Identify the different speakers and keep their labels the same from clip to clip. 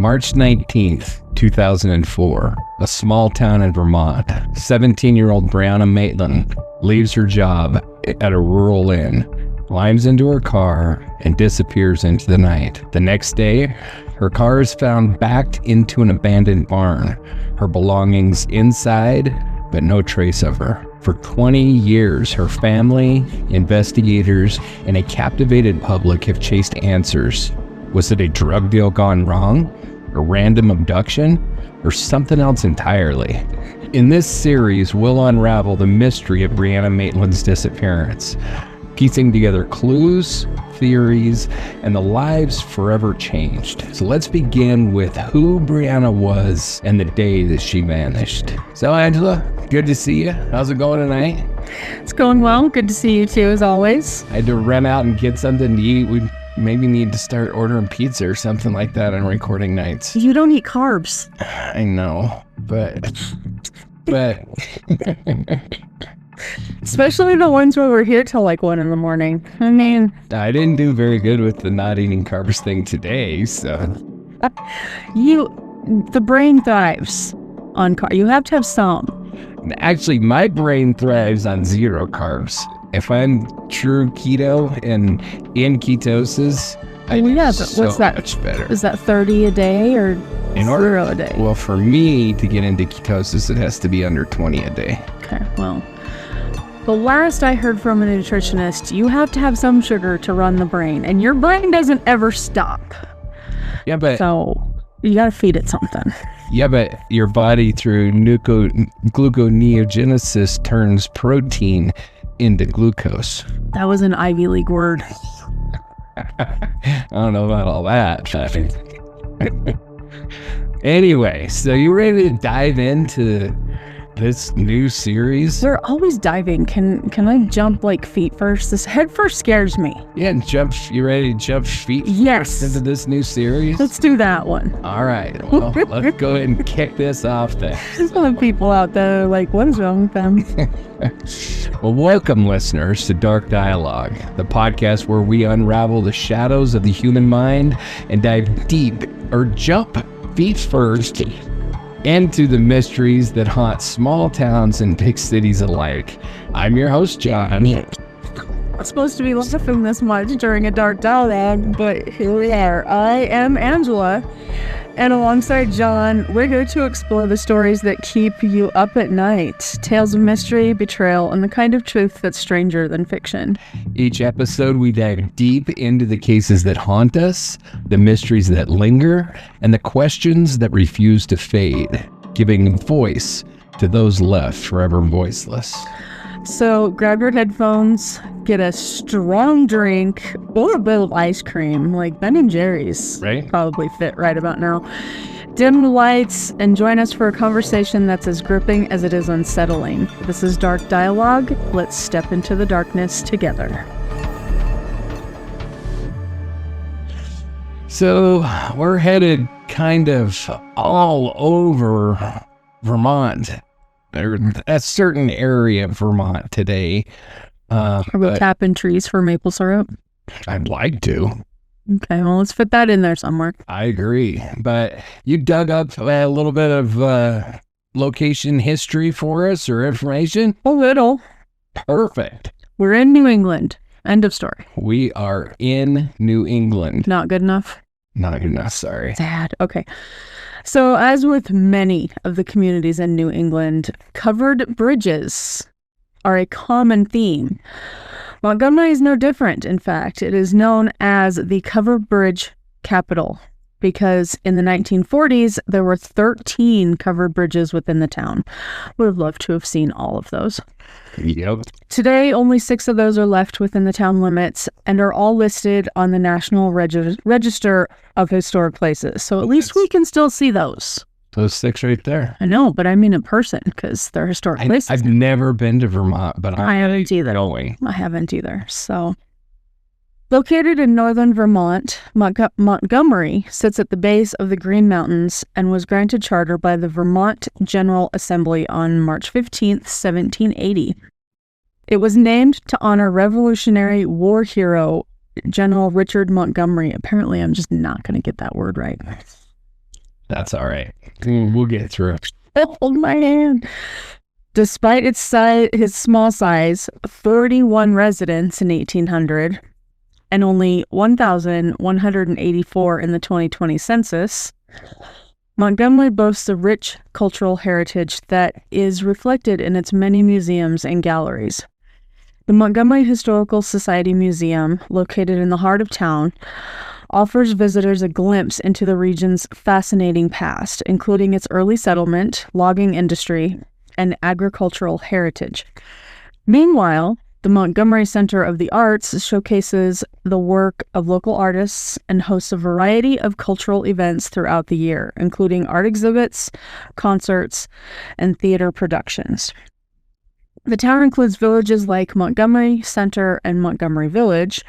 Speaker 1: March 19th, 2004, a small town in Vermont. 17-year-old Brianna Maitland leaves her job at a rural inn, climbs into her car, and disappears into the night. The next day, her car is found backed into an abandoned barn. Her belongings inside, but no trace of her. For 20 years, her family, investigators, and a captivated public have chased answers. Was it a drug deal gone wrong? A random abduction? Or something else entirely? In this series, we'll unravel the mystery of Brianna Maitland's disappearance, piecing together clues, theories, and the lives forever changed. So let's begin with who Brianna was and the day that she vanished. So Angela, good to see you. How's it going tonight?
Speaker 2: It's going well. Good to see you too, as always.
Speaker 1: I had to run out and get something to eat. We maybe need to start ordering pizza or something like that on recording nights.
Speaker 2: You don't eat carbs.
Speaker 1: I know, but
Speaker 2: especially the ones where we're here till like 1 a.m. I mean,
Speaker 1: I didn't do very good with the not eating carbs thing today, so.
Speaker 2: The brain thrives on carbs. You have to have some.
Speaker 1: Actually, my brain thrives on 0 carbs. If I'm true keto and in ketosis,
Speaker 2: what's that?
Speaker 1: Much better.
Speaker 2: Is that 30 a day or 0 a day?
Speaker 1: Well, for me to get into ketosis, it has to be under 20 a day.
Speaker 2: Okay, well, the last I heard from a nutritionist, you have to have some sugar to run the brain, and your brain doesn't ever stop.
Speaker 1: Yeah, but
Speaker 2: so you got to feed it something.
Speaker 1: Yeah, but your body through gluconeogenesis turns protein into glucose.
Speaker 2: That was an Ivy League word.
Speaker 1: I don't know about all that. Anyway, so you ready to dive into this new series?
Speaker 2: We're always diving. Can I jump like feet first? This head first scares me.
Speaker 1: Yeah, you ready to jump feet
Speaker 2: yes.
Speaker 1: first into this new series?
Speaker 2: Let's do that one.
Speaker 1: All right. Well, let's go ahead and kick this off then.
Speaker 2: There's some people out there like, what is wrong with them?
Speaker 1: Well, welcome listeners to Dark Dialogue, the podcast where we unravel the shadows of the human mind and dive deep or jump feet first into the mysteries that haunt small towns and big cities alike. I'm your host, John.
Speaker 2: I'm supposed to be laughing this much during a dark dialogue, but here we are. I am Angela, and alongside John, we're going to explore the stories that keep you up at night. Tales of mystery, betrayal, and the kind of truth that's stranger than fiction.
Speaker 1: Each episode, we dive deep into the cases that haunt us, the mysteries that linger, and the questions that refuse to fade, giving voice to those left forever voiceless.
Speaker 2: So grab your headphones, get a strong drink, or a bit of ice cream, like Ben & Jerry's.
Speaker 1: Right?
Speaker 2: Probably fit right about now. Dim the lights and join us for a conversation that's as gripping as it is unsettling. This is Dark Dialogue. Let's step into the darkness together.
Speaker 1: So we're headed kind of all over Vermont, or a certain area of Vermont today.
Speaker 2: Are we tapping trees for maple syrup?
Speaker 1: I'd like to.
Speaker 2: Okay, well, let's fit that in there somewhere.
Speaker 1: I agree. But you dug up a little bit of location history for us or information?
Speaker 2: A little.
Speaker 1: Perfect.
Speaker 2: We're in New England. End of story.
Speaker 1: We are in New England.
Speaker 2: Not good enough?
Speaker 1: Not good enough, sorry.
Speaker 2: Sad. Okay. So as with many of the communities in New England, covered bridges are a common theme. Montgomery is no different. In fact, it is known as the covered bridge capital because in the 1940s, there were 13 covered bridges within the town. Would have loved to have seen all of those.
Speaker 1: Yep.
Speaker 2: Today, only 6 of those are left within the town limits and are all listed on the National Register of Historic Places. So at least we can still see those.
Speaker 1: Those 6 right there.
Speaker 2: I know, but I mean in person because they're historic places.
Speaker 1: I've never been to Vermont, but
Speaker 2: I haven't either.
Speaker 1: Going.
Speaker 2: I haven't either. So, located in northern Vermont, Montgomery sits at the base of the Green Mountains and was granted charter by the Vermont General Assembly on March 15th, 1780. It was named to honor Revolutionary War hero General Richard Montgomery. Apparently, I'm just not going to get that word right.
Speaker 1: That's all right. We'll get through it.
Speaker 2: Hold my hand. Despite its small size, 31 residents in 1800, and only 1,184 in the 2020 census, Montgomery boasts a rich cultural heritage that is reflected in its many museums and galleries. The Montgomery Historical Society Museum, located in the heart of town, offers visitors a glimpse into the region's fascinating past, including its early settlement, logging industry, and agricultural heritage. Meanwhile, the Montgomery Center of the Arts showcases the work of local artists and hosts a variety of cultural events throughout the year, including art exhibits, concerts, and theater productions. The town includes villages like Montgomery Center and Montgomery Village,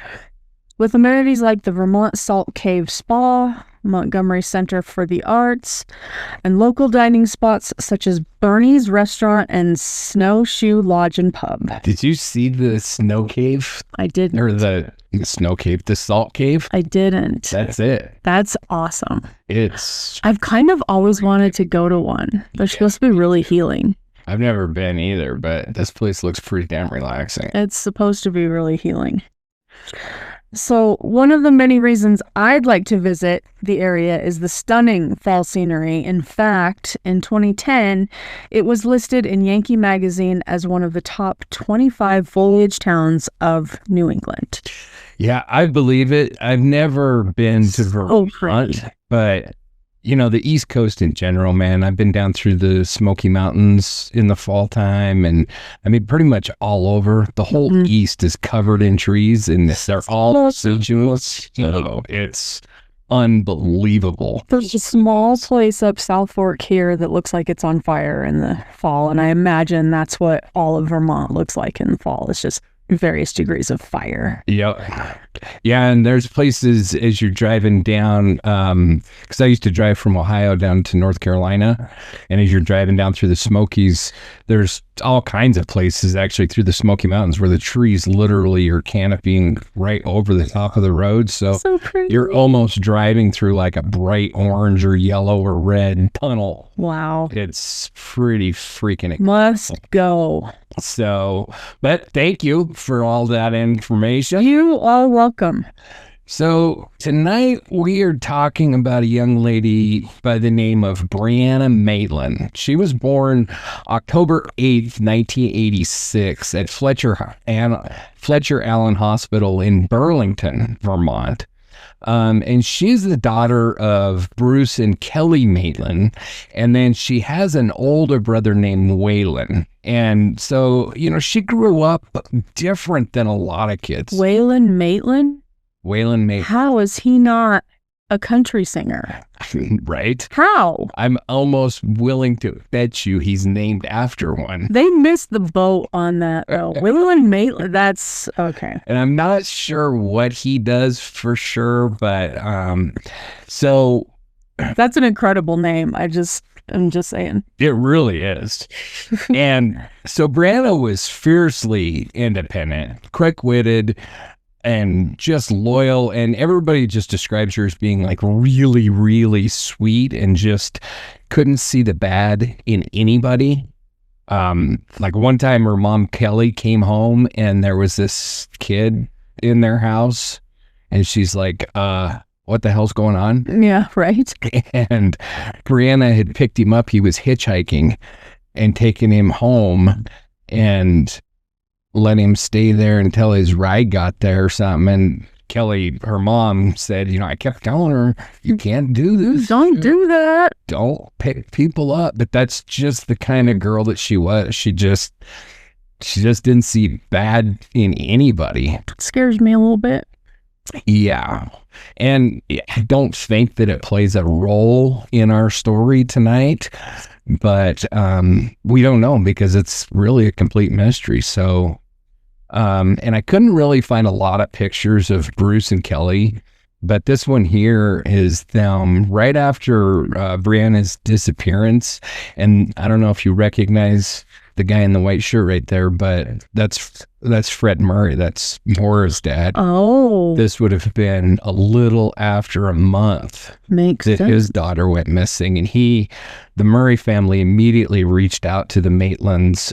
Speaker 2: with amenities like the Vermont Salt Cave Spa, Montgomery Center for the Arts, and local dining spots such as Bernie's Restaurant and Snowshoe Lodge and Pub.
Speaker 1: Did you see the snow cave?
Speaker 2: I didn't.
Speaker 1: Or the snow cave, the salt cave?
Speaker 2: I didn't.
Speaker 1: That's it.
Speaker 2: That's awesome.
Speaker 1: I've
Speaker 2: kind of always wanted to go to one. They're supposed to be really healing.
Speaker 1: I've never been either, but this place looks pretty damn relaxing.
Speaker 2: It's supposed to be really healing. So one of the many reasons I'd like to visit the area is the stunning fall scenery. In fact, in 2010, it was listed in Yankee Magazine as one of the top 25 foliage towns of New England.
Speaker 1: Yeah, I believe it. I've never been to Vermont, but the East Coast in general, man, I've been down through the Smoky Mountains in the fall time. And I mean, pretty much all over. The whole East is covered in trees and they're all deciduous. So it's unbelievable.
Speaker 2: There's a small place up South Fork here that looks like it's on fire in the fall. And I imagine that's what all of Vermont looks like in the fall. It's just various degrees of fire.
Speaker 1: Yep. Yeah, and there's places as you're driving down, because I used to drive from Ohio down to North Carolina, and as you're driving down through the Smokies, there's all kinds of places actually through the Smoky Mountains where the trees literally are canopying right over the top of the road. So you're almost driving through like a bright orange or yellow or red tunnel.
Speaker 2: Wow.
Speaker 1: It's pretty freaking
Speaker 2: Must go.
Speaker 1: So, but thank you for all that information.
Speaker 2: You are welcome.
Speaker 1: So tonight we are talking about a young lady by the name of Brianna Maitland. She was born October 8th, 1986 at Fletcher Allen Hospital in Burlington, Vermont. And she's the daughter of Bruce and Kelly Maitland. And then she has an older brother named Waylon. And so, she grew up different than a lot of kids.
Speaker 2: Waylon Maitland?
Speaker 1: Waylon Maitland.
Speaker 2: How is he not a country singer?
Speaker 1: Right?
Speaker 2: How?
Speaker 1: I'm almost willing to bet you he's named after one.
Speaker 2: They missed the boat on that. Oh, Waylon Maitland, that's okay.
Speaker 1: And I'm not sure what he does for sure, but so
Speaker 2: that's an incredible name. I'm just saying.
Speaker 1: It really is. And so Brianna was fiercely independent, quick-witted, and just loyal, and everybody just describes her as being like really, really sweet and just couldn't see the bad in anybody. Like one time her mom Kelly came home and there was this kid in their house and she's like, what the hell's going on?
Speaker 2: Yeah, right.
Speaker 1: And Brianna had picked him up. He was hitchhiking and taken him home and let him stay there until his ride got there or something. And Kelly, her mom, said, I kept telling her, you can't do this.
Speaker 2: Don't do that.
Speaker 1: Don't pick people up. But that's just the kind of girl that she was. She just didn't see bad in anybody.
Speaker 2: It scares me a little bit.
Speaker 1: Yeah. And I don't think that it plays a role in our story tonight, but we don't know because it's really a complete mystery. So, and I couldn't really find a lot of pictures of Bruce and Kelly, but this one here is them right after Brianna's disappearance. And I don't know if you recognize the guy in the white shirt right there, but that's Fred Murray. That's Maura's dad.
Speaker 2: Oh.
Speaker 1: This would have been a little after a month
Speaker 2: Makes
Speaker 1: that
Speaker 2: sense.
Speaker 1: his daughter went missing, and the Murray family immediately reached out to the Maitlands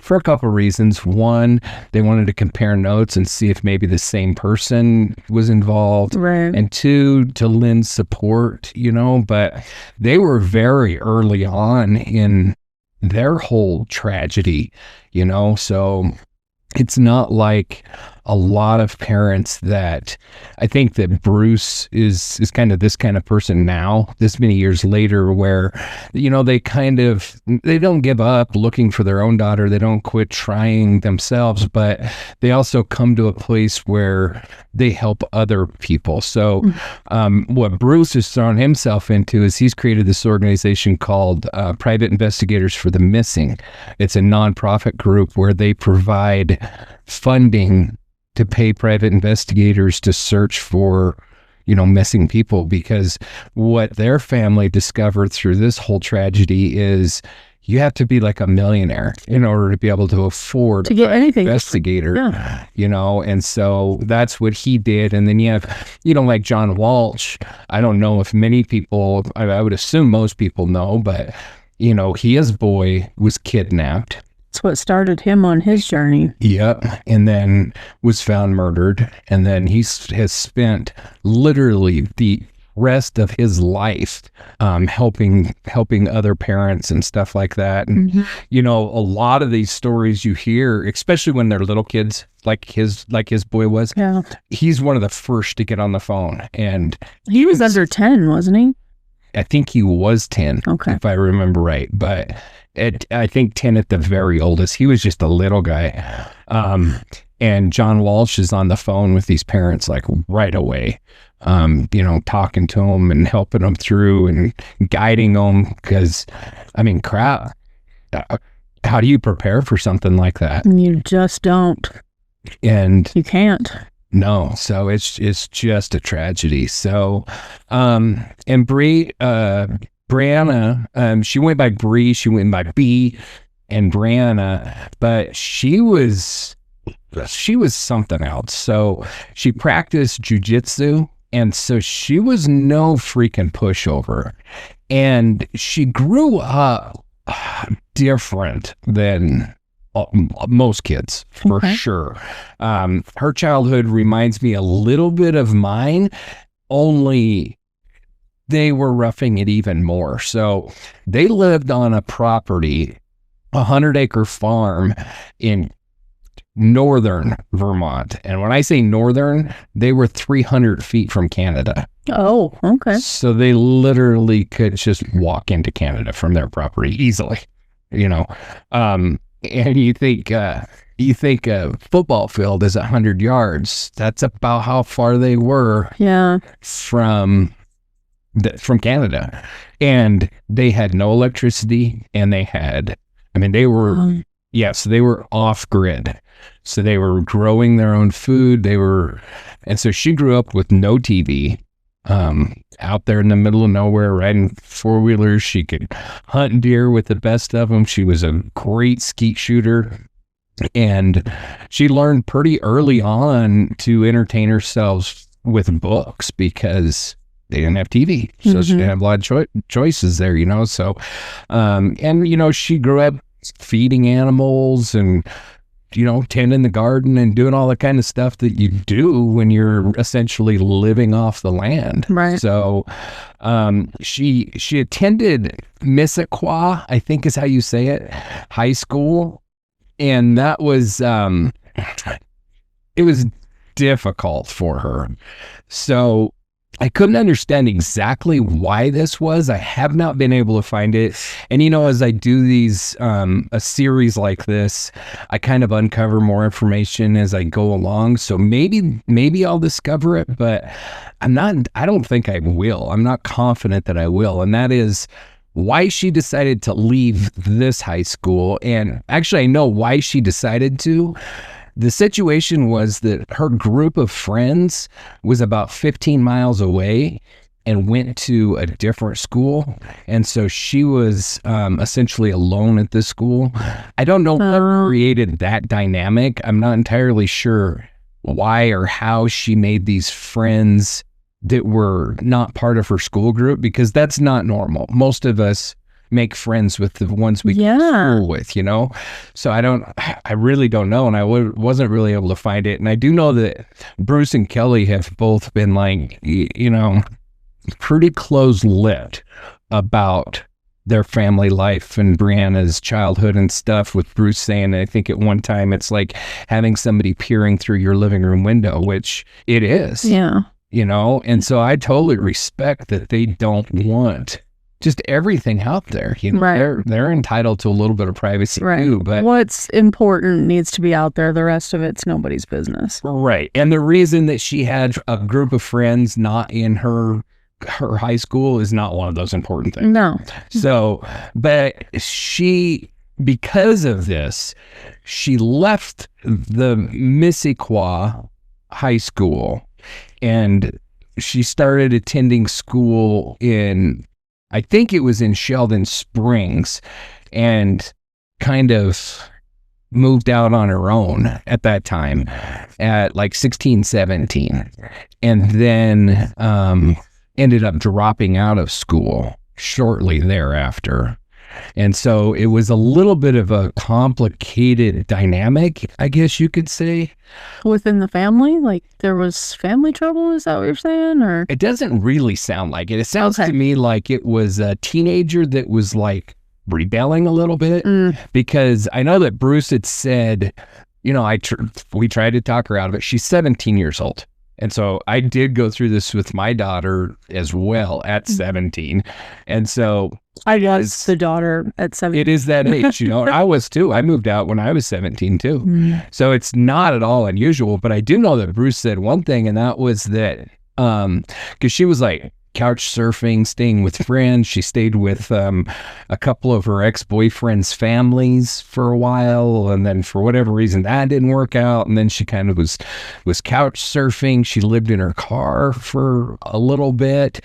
Speaker 1: for a couple reasons. One, they wanted to compare notes and see if maybe the same person was involved.
Speaker 2: Right.
Speaker 1: And two, to lend support, but they were very early on in their whole tragedy, so it's not like a lot of parents that I think that Bruce is kind of this kind of person now, this many years later, where, they don't give up looking for their own daughter. They don't quit trying themselves, but they also come to a place where they help other people. So what Bruce has thrown himself into is he's created this organization called Private Investigators for the Missing. It's a nonprofit group where they provide funding to pay private investigators to search for, missing people, because what their family discovered through this whole tragedy is you have to be like a millionaire in order to be able to afford
Speaker 2: to get anything
Speaker 1: investigator,
Speaker 2: yeah.
Speaker 1: And so that's what he did. And then you have, like John Walsh. I don't know if many people, I would assume most people know, but, his boy was kidnapped.
Speaker 2: That's what started him on his journey.
Speaker 1: Yep. And then was found murdered. And then he has spent literally the rest of his life helping other parents and stuff like that. And, a lot of these stories you hear, especially when they're little kids, like his boy was, he's one of the first to get on the phone. And
Speaker 2: he was under 10, wasn't he?
Speaker 1: I think he was 10, if I remember right. But I think 10 at the very oldest. He was just a little guy. And John Walsh is on the phone with these parents like right away, talking to them and helping them through and guiding them. Because, crap, how do you prepare for something like that?
Speaker 2: You just don't.
Speaker 1: And
Speaker 2: you can't.
Speaker 1: No, so it's just a tragedy. So, and Brianna, she went by Bree, she went by B, and Brianna, but she was something else. So she practiced jujitsu, and so she was no freaking pushover, and she grew up different than most kids, for sure. Her childhood reminds me a little bit of mine, only they were roughing it even more. So they lived on a property, a 100-acre farm in northern Vermont. And when I say northern, they were 300 feet from Canada.
Speaker 2: Oh, okay.
Speaker 1: So they literally could just walk into Canada from their property easily, and you think a football field is 100 yards. That's about how far they were from Canada. And they had no electricity, and they were off grid. So they were growing their own food. And so she grew up with no TV, out there in the middle of nowhere, riding four-wheelers. She could hunt deer with the best of them. She was a great skeet shooter. And she learned pretty early on to entertain herself with books because they didn't have TV. So she didn't have a lot of choices there, So, she grew up feeding animals and, tending the garden and doing all the kind of stuff that you do when you're essentially living off the land.
Speaker 2: Right.
Speaker 1: So, she attended Missisquoi, I think is how you say it, high school. And that was, it was difficult for her. So I couldn't understand exactly why this was. I have not been able to find it. And, as I do these, a series like this, I kind of uncover more information as I go along. So maybe I'll discover it, but I don't think I will. I'm not confident that I will. And that is why she decided to leave this high school. And actually, I know why she decided to. The situation was that her group of friends was about 15 miles away, and went to a different school. And so she was essentially alone at this school. I don't know what created that dynamic. I'm not entirely sure why or how she made these friends that were not part of her school group, because that's not normal. Most of us make friends with the ones we go to school with, you know? So I really don't know. And I wasn't really able to find it. And I do know that Bruce and Kelly have both been like, you know, pretty close-lipped about their family life and Brianna's childhood and stuff, with Bruce saying, I think at one time, it's like having somebody peering through your living room window, which it is.
Speaker 2: Yeah.
Speaker 1: You know? And so I totally respect that they don't want just everything out there. You know,
Speaker 2: right.
Speaker 1: They're entitled to a little bit of privacy too, but
Speaker 2: what's important needs to be out there. The rest of it's nobody's business.
Speaker 1: Right. And the reason that she had a group of friends not in her high school is not one of those important things.
Speaker 2: No.
Speaker 1: So, but because of this, she left the Missisquoi high school and she started attending school I think it was in Sheldon Springs, and kind of moved out on her own at that time at like 16, 17, and then ended up dropping out of school shortly thereafter. And so it was a little bit of a complicated dynamic, I guess you could say.
Speaker 2: Within the family? Like there was family trouble? Is that what you're saying? Or
Speaker 1: it doesn't really sound like it. It sounds to me like it was a teenager that was like rebelling a little bit, because I know that Bruce had said, you know, we tried to talk her out of it. She's 17 years old. And so I did go through this with my daughter as well at 17. And so
Speaker 2: I was the daughter at 17.
Speaker 1: It is that age, you know. I was too. I moved out when I was 17 too. So it's not at all unusual. But I do know that Bruce said one thing, and that was that because she was like couch surfing, staying with friends. She stayed with a couple of her ex-boyfriend's families for a while, and then for whatever reason that didn't work out, and then she kind of was couch surfing. She lived in her car for a little bit,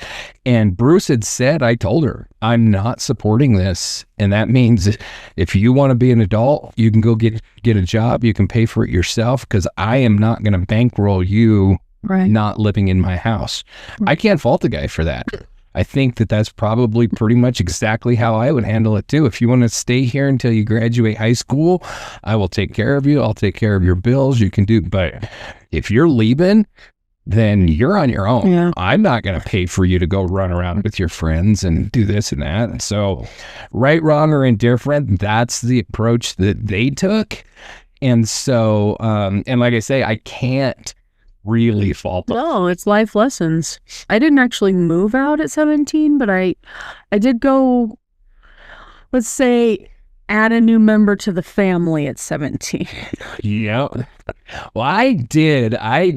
Speaker 1: and Bruce had said, I told her, I'm not supporting this, and that means if you want to be an adult, you can go get a job, you can pay for it yourself, because I am not going to bankroll you not living in my house. I can't fault the guy for that. I think that that's probably pretty much exactly how I would handle it too. If you want to stay here until you graduate high school, I will take care of you. I'll take care of your bills. You can do, but if you're leaving, then you're on your own.
Speaker 2: Yeah.
Speaker 1: I'm not going to pay for you to go run around with your friends and do this and that. So right, wrong, or indifferent, that's the approach that they took. And so, and like I say, I can't really fault them.
Speaker 2: No, it's life lessons. I didn't actually move out at 17, but I did go, let's say, add a new member to the family at 17.
Speaker 1: Yeah. Well, I did. I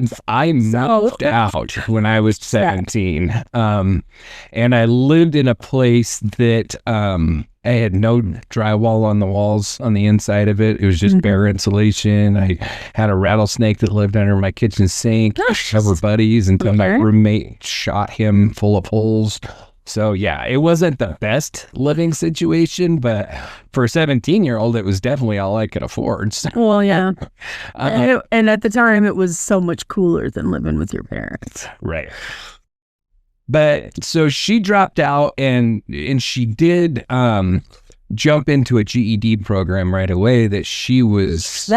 Speaker 1: moved out when I was 17. And I lived in a place that I had no drywall on the walls on the inside of it. It was just bare insulation. I had a rattlesnake that lived under my kitchen sink. We were buddies until my roommate shot him full of holes. So yeah, it wasn't the best living situation, but for a 17-year-old, it was definitely all I could afford. So,
Speaker 2: well, yeah. And at the time, it was so much cooler than living with your parents.
Speaker 1: Right. But so she dropped out and she did jump into a GED program right away that she was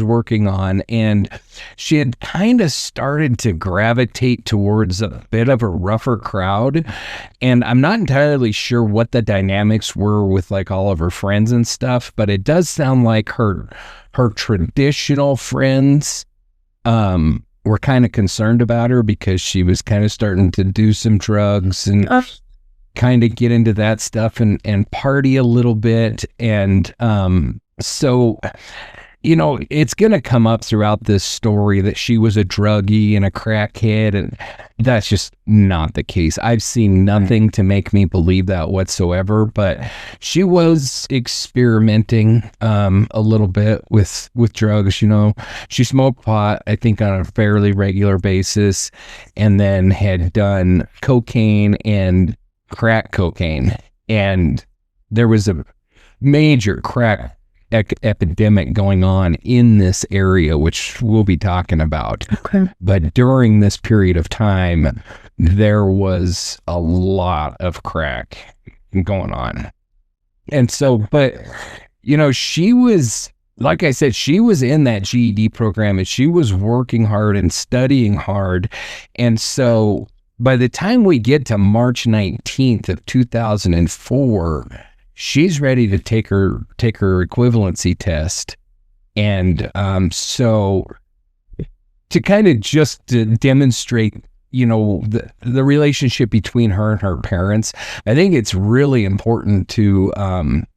Speaker 1: working on, and she had kind of started to gravitate towards a bit of a rougher crowd, and I'm not entirely sure what the dynamics were with like all of her friends and stuff, but it does sound like her traditional friends were kind of concerned about her because she was kind of starting to do some drugs and kind of get into that stuff and party a little bit. And so it's going to come up throughout this story that she was a druggie and a crackhead, and that's just not the case. I've seen nothing to make me believe that whatsoever, but she was experimenting a little bit with drugs. She smoked pot, I think, on a fairly regular basis, and then had done cocaine and crack cocaine, and there was a major crack epidemic going on in this area, which we'll be talking about.
Speaker 2: Okay.
Speaker 1: But during this period of time, there was a lot of crack going on. And so, but, she was, like I said, she was in that GED program, and she was working hard and studying hard. And so by the time we get to March 19th of 2004, she's ready to take her equivalency test. And so to kind of just to demonstrate, the relationship between her and her parents, I think it's really important to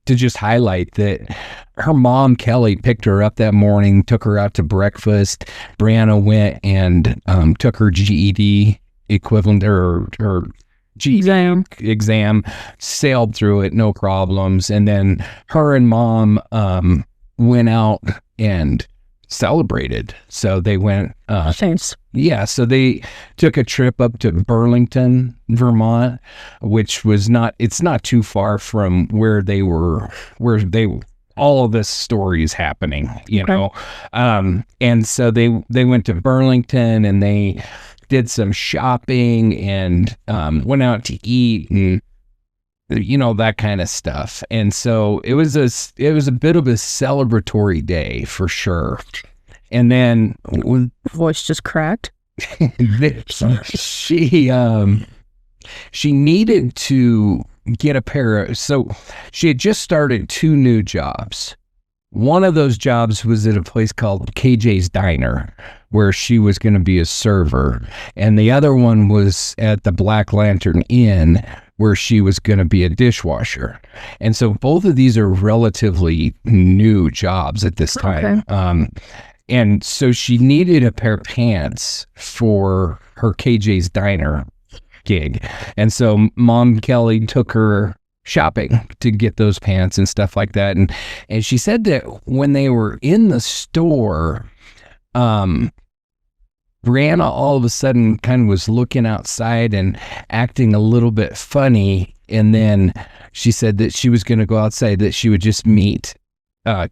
Speaker 1: just highlight that her mom, Kelly, picked her up that morning, took her out to breakfast. Brianna went and took her GED equivalent, or her exam, sailed through it, no problems. And then her and mom went out and celebrated. So they went
Speaker 2: Thanks.
Speaker 1: Yeah, so they took a trip up to Burlington, Vermont, which was it's not too far from where all of this story is happening, and so they went to Burlington, and they did some shopping, and went out to eat, and that kind of stuff. And so it was a bit of a celebratory day for sure. And then
Speaker 2: Voice just cracked.
Speaker 1: she needed to get a pair so she had just started 2 new jobs. One of those jobs was at a place called KJ's Diner, where she was going to be a server. And the other one was at the Black Lantern Inn, where she was going to be a dishwasher. And so both of these are relatively new jobs at this time.
Speaker 2: Okay.
Speaker 1: And so she needed a pair of pants for her KJ's Diner gig. And so Mom Kelly took her shopping to get those pants and stuff like that. And she said that when they were in the store, Brianna all of a sudden kind of was looking outside and acting a little bit funny. And then she said that she was going to go outside, that she would just meet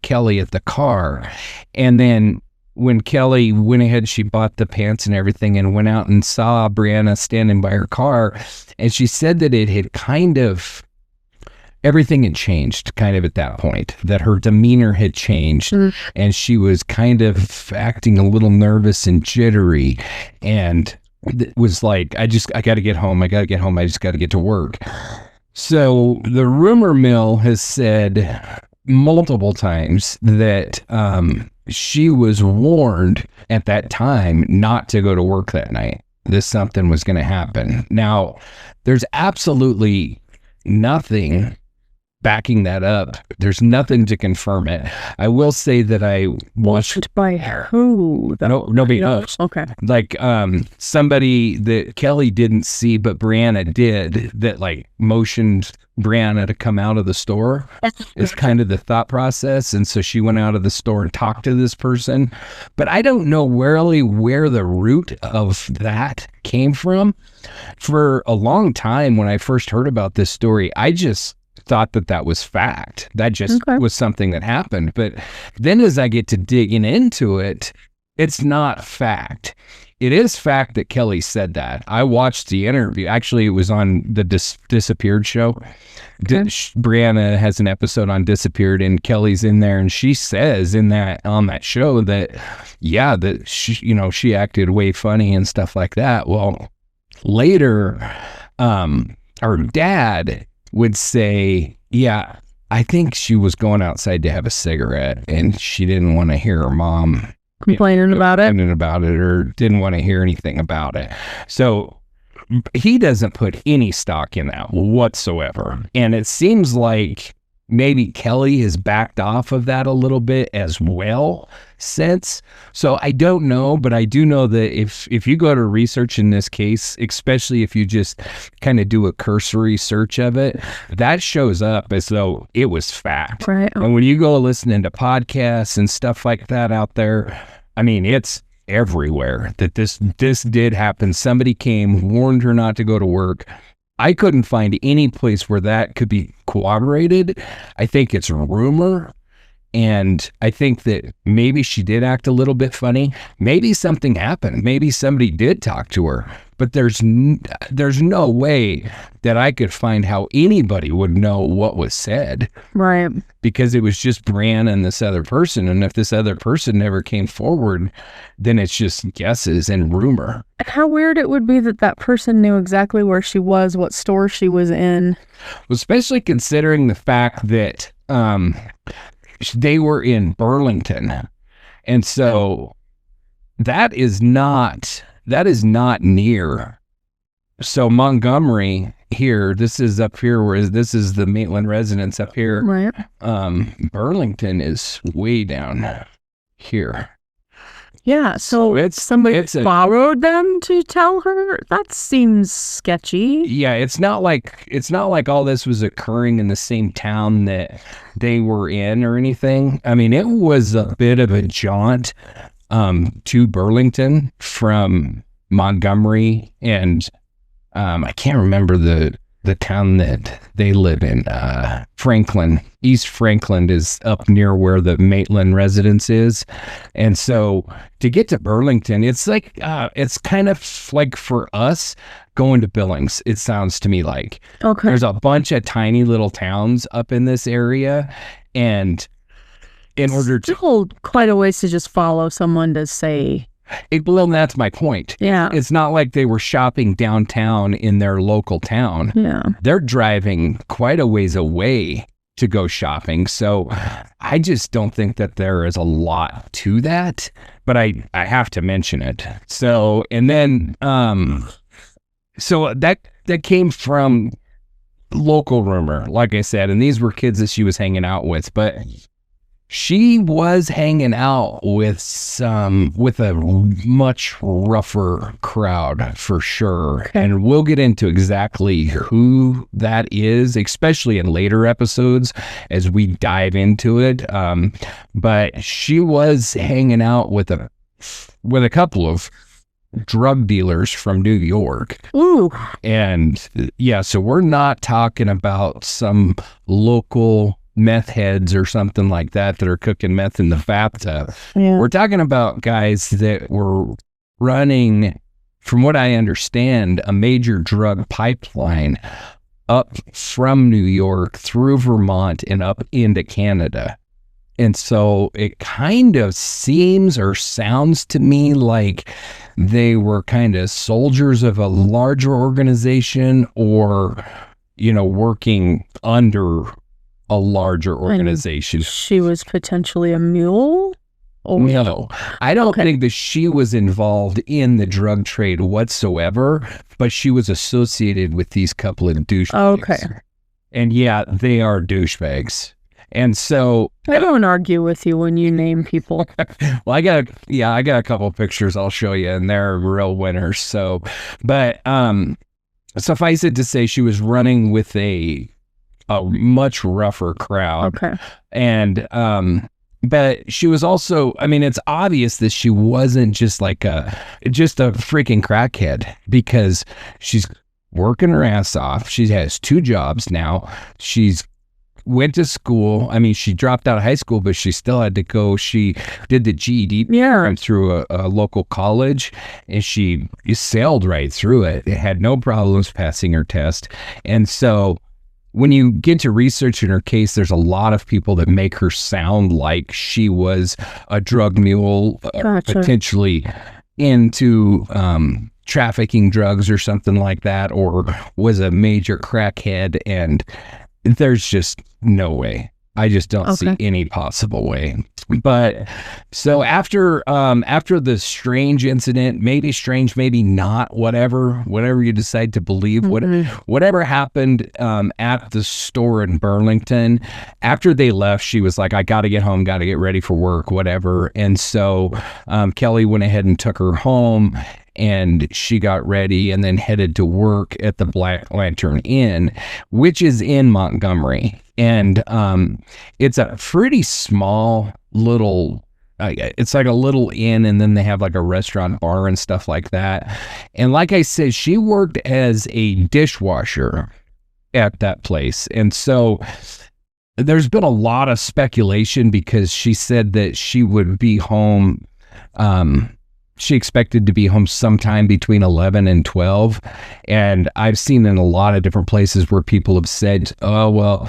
Speaker 1: Kelly at the car. And then when Kelly went ahead, she bought the pants and everything and went out and saw Brianna standing by her car. And she said that it had everything had changed kind of at that point, that her demeanor had changed, and she was kind of acting a little nervous and jittery, and it was like, I got to get home. I just got to get to work. So the rumor mill has said multiple times that she was warned at that time not to go to work that night. Something was going to happen. Now, there's absolutely nothing backing that up. There's nothing to confirm it. I will say that I watched
Speaker 2: by who?
Speaker 1: Nobody knows.
Speaker 2: Okay.
Speaker 1: Like somebody that Kelly didn't see, but Brianna did, that like motioned Brianna to come out of the store is kind of the thought process. And so she went out of the store and talked to this person. But I don't know really where the root of that came from. For a long time, when I first heard about this story, I just thought that was fact. That just was something that happened. But then as I get to digging into it, it's not fact. It is fact that Kelly said that. I watched the interview. Actually, it was on the Disappeared show. Brianna has an episode on Disappeared, and Kelly's in there, and she says on that show that, that she acted way funny and stuff like that. Well, later, our dad would say, I think she was going outside to have a cigarette, and she didn't want to hear her mom
Speaker 2: complaining about it,
Speaker 1: or didn't want to hear anything about it. So he doesn't put any stock in that whatsoever. And it seems like maybe Kelly has backed off of that a little bit as well since. So I don't know, but I do know that if you go to research in this case, especially if you just kind of do a cursory search of it, that shows up as though it was fact.
Speaker 2: Right.
Speaker 1: And when you go listening to podcasts and stuff like that out there, I mean, it's everywhere that this did happen. Somebody came, warned her not to go to work. I couldn't find any place where that could be corroborated. I think it's a rumor. And I think that maybe she did act a little bit funny. Maybe something happened. Maybe somebody did talk to her. But there's no way that I could find how anybody would know what was said.
Speaker 2: Right.
Speaker 1: Because it was just Brianna and this other person. And if this other person never came forward, then it's just guesses and rumor.
Speaker 2: How weird it would be that that person knew exactly where she was, what store she was in.
Speaker 1: Especially considering the fact that they were in Burlington. And so that is not near. So Montgomery here, this is up here, whereas this is the Maitland residence up here.
Speaker 2: Right.
Speaker 1: Burlington is way down here.
Speaker 2: Yeah, so somebody borrowed them to tell her? That seems sketchy.
Speaker 1: Yeah, it's not like all this was occurring in the same town that they were in or anything. I mean, it was a bit of a jaunt to Burlington from Montgomery, and I can't remember the town that they live in. Franklin. East Franklin is up near where the Maitland residence is. And so to get to Burlington, it's like, it's kind of like for us going to Billings, it sounds to me like.
Speaker 2: Okay.
Speaker 1: There's a bunch of tiny little towns up in this area. And in order to
Speaker 2: hold quite a ways to just follow someone to say...
Speaker 1: Well, that's my point.
Speaker 2: Yeah.
Speaker 1: It's not like they were shopping downtown in their local town.
Speaker 2: Yeah.
Speaker 1: They're driving quite a ways away to go shopping. So I just don't think that there is a lot to that, but I have to mention it. So, and then, so that came from local rumor, like I said, and these were kids that she was hanging out with, but she was hanging out with a much rougher crowd for sure. Okay. And we'll get into exactly who that is, especially in later episodes as we dive into it. But she was hanging out with a couple of drug dealers from New York.
Speaker 2: Ooh.
Speaker 1: And yeah, so we're not talking about some local meth heads or something like that are cooking meth in the bathtub. Yeah. We're talking about guys that were running, from what I understand, a major drug pipeline up from New York through Vermont and up into Canada. And so it kind of seems or sounds to me like they were kind of soldiers of a larger organization, or, working under a larger organization.
Speaker 2: And she was potentially a mule?
Speaker 1: No, I don't think that she was involved in the drug trade whatsoever, but she was associated with these couple of douchebags.
Speaker 2: Okay.
Speaker 1: And yeah, they are douchebags. And so
Speaker 2: I don't argue with you when you name people.
Speaker 1: Well, I got a couple of pictures I'll show you, and they're real winners. So, but suffice it to say, she was running with a much rougher crowd.
Speaker 2: Okay.
Speaker 1: And but she was also, I mean, it's obvious that she wasn't just a freaking crackhead, because she's working her ass off. She has 2 jobs now. She's went to school. I mean, she dropped out of high school, but she still had to go. She did the GED program through a local college, and she sailed right through it. It had no problems passing her test. And so when you get to research in her case, there's a lot of people that make her sound like she was a drug mule, potentially into trafficking drugs or something like that, or was a major crackhead. And there's just no way. I just don't see any possible way. But so after the strange incident, maybe strange, maybe not, whatever you decide to believe, whatever happened at the store in Burlington, after they left, she was like, I got to get home, got to get ready for work, whatever. And so Kelly went ahead and took her home, and she got ready and then headed to work at the Black Lantern Inn, which is in Montgomery. And it's a pretty small little, it's like a little inn, and then they have like a restaurant, bar, and stuff like that. And like I said, she worked as a dishwasher at that place. And so there's been a lot of speculation, because she said that she would be home, she expected to be home sometime between 11 and 12. And I've seen in a lot of different places where people have said, oh, well,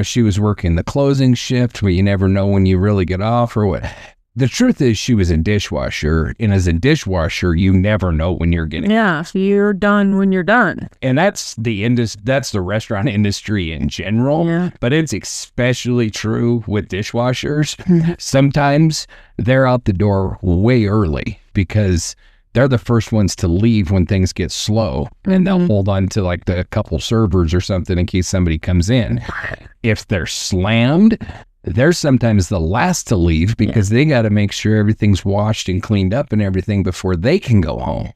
Speaker 1: she was working the closing shift, but you never know when you really get off or what. The truth is, she was a dishwasher, and as a dishwasher, you never know when you're getting.
Speaker 2: Yeah, you're done when you're done.
Speaker 1: And that's the restaurant industry in general.
Speaker 2: Yeah.
Speaker 1: But it's especially true with dishwashers. Sometimes they're out the door way early, because they're the first ones to leave when things get slow, and they'll hold on to like the couple servers or something in case somebody comes in. If they're slammed, they're sometimes the last to leave, because they got to make sure everything's washed and cleaned up and everything before they can go home.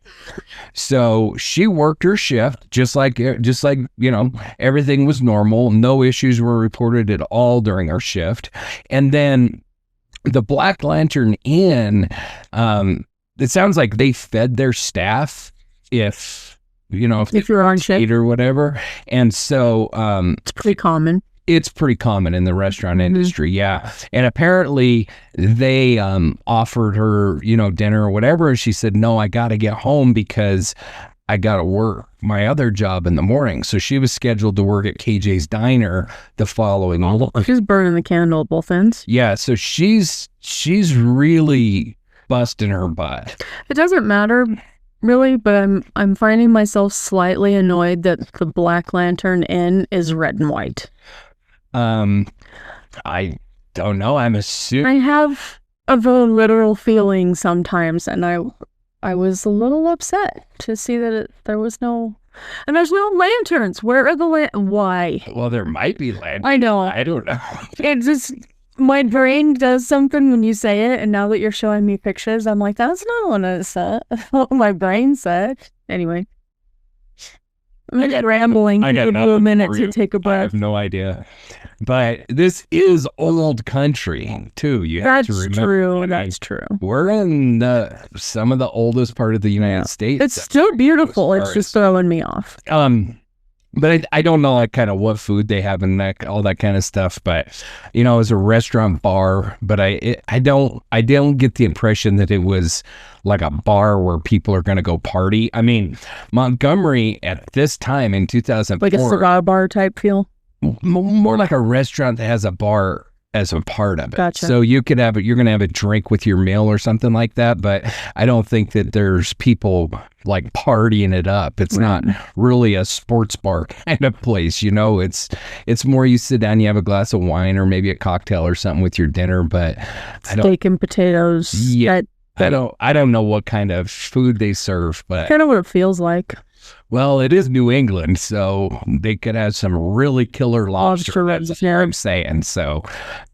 Speaker 1: So she worked her shift just like everything was normal. No issues were reported at all during her shift. And then the Black Lantern Inn, it sounds like they fed their staff if
Speaker 2: you're on shift
Speaker 1: or whatever. And so
Speaker 2: it's pretty common.
Speaker 1: It's pretty common in the restaurant industry, yeah. And apparently they offered her, dinner or whatever, and she said, no, I got to get home because I got to work my other job in the morning. So she was scheduled to work at KJ's Diner the following morning.
Speaker 2: She's burning the candle at both ends.
Speaker 1: Yeah, so she's really busting her butt.
Speaker 2: It doesn't matter really, but I'm finding myself slightly annoyed that the Black Lantern Inn is red and white.
Speaker 1: I don't know. I'm assuming
Speaker 2: I have a very literal feeling sometimes, and I was a little upset to see that there's no lanterns. Where are the why?
Speaker 1: Well, there might be lanterns.
Speaker 2: I know.
Speaker 1: I don't know.
Speaker 2: It just, my brain does something when you say it, and now that you're showing me pictures, I'm like, that's not what it said. What my brain said. Anyway. I'm just rambling.
Speaker 1: I got
Speaker 2: give you a minute to take a
Speaker 1: I
Speaker 2: breath.
Speaker 1: have no idea. But this is old country, too. You have to remember.
Speaker 2: That's true.
Speaker 1: We're in some of the oldest part of the United States.
Speaker 2: It's still beautiful. It's just throwing me off.
Speaker 1: But I don't know like kind of what food they have and all that kind of stuff. But it was a restaurant bar. But I don't get the impression that it was like a bar where people are going to go party. I mean, Montgomery at this time in 2004,
Speaker 2: like a cigar bar type feel.
Speaker 1: More like a restaurant that has a bar as a part of it.
Speaker 2: Gotcha.
Speaker 1: So you're going to have a drink with your meal or something like that. But I don't think that there's people like partying it up. It's not really a sports bar kind of place. It's more you sit down, you have a glass of wine or maybe a cocktail or something with your dinner. But
Speaker 2: steak and potatoes.
Speaker 1: Yeah. I don't know what kind of food they serve, but
Speaker 2: kind of what it feels like.
Speaker 1: Well, it is New England, so they could have some really killer lobster. That's what I'm saying. So,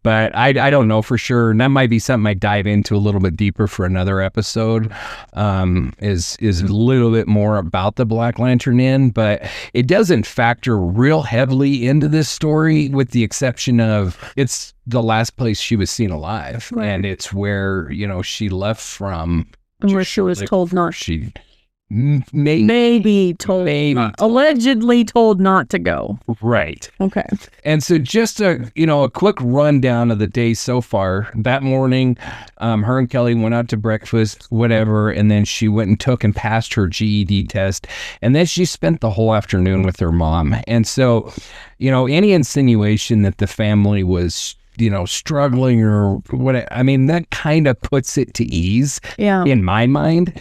Speaker 1: but I don't know for sure. And that might be something I dive into a little bit deeper for another episode. Is a little bit more about the Black Lantern Inn, but it doesn't factor real heavily into this story, with the exception of it's the last place she was seen alive, and it's where she left from,
Speaker 2: where she was told not.
Speaker 1: She.
Speaker 2: Allegedly told not to go.
Speaker 1: Right.
Speaker 2: Okay.
Speaker 1: And so just a quick rundown of the day so far. That morning, her and Kelly went out to breakfast, whatever, and then she went and took and passed her GED test, and then she spent the whole afternoon with her mom. And so, any insinuation that the family was struggling or what, I mean, that kind of puts it to ease in my mind.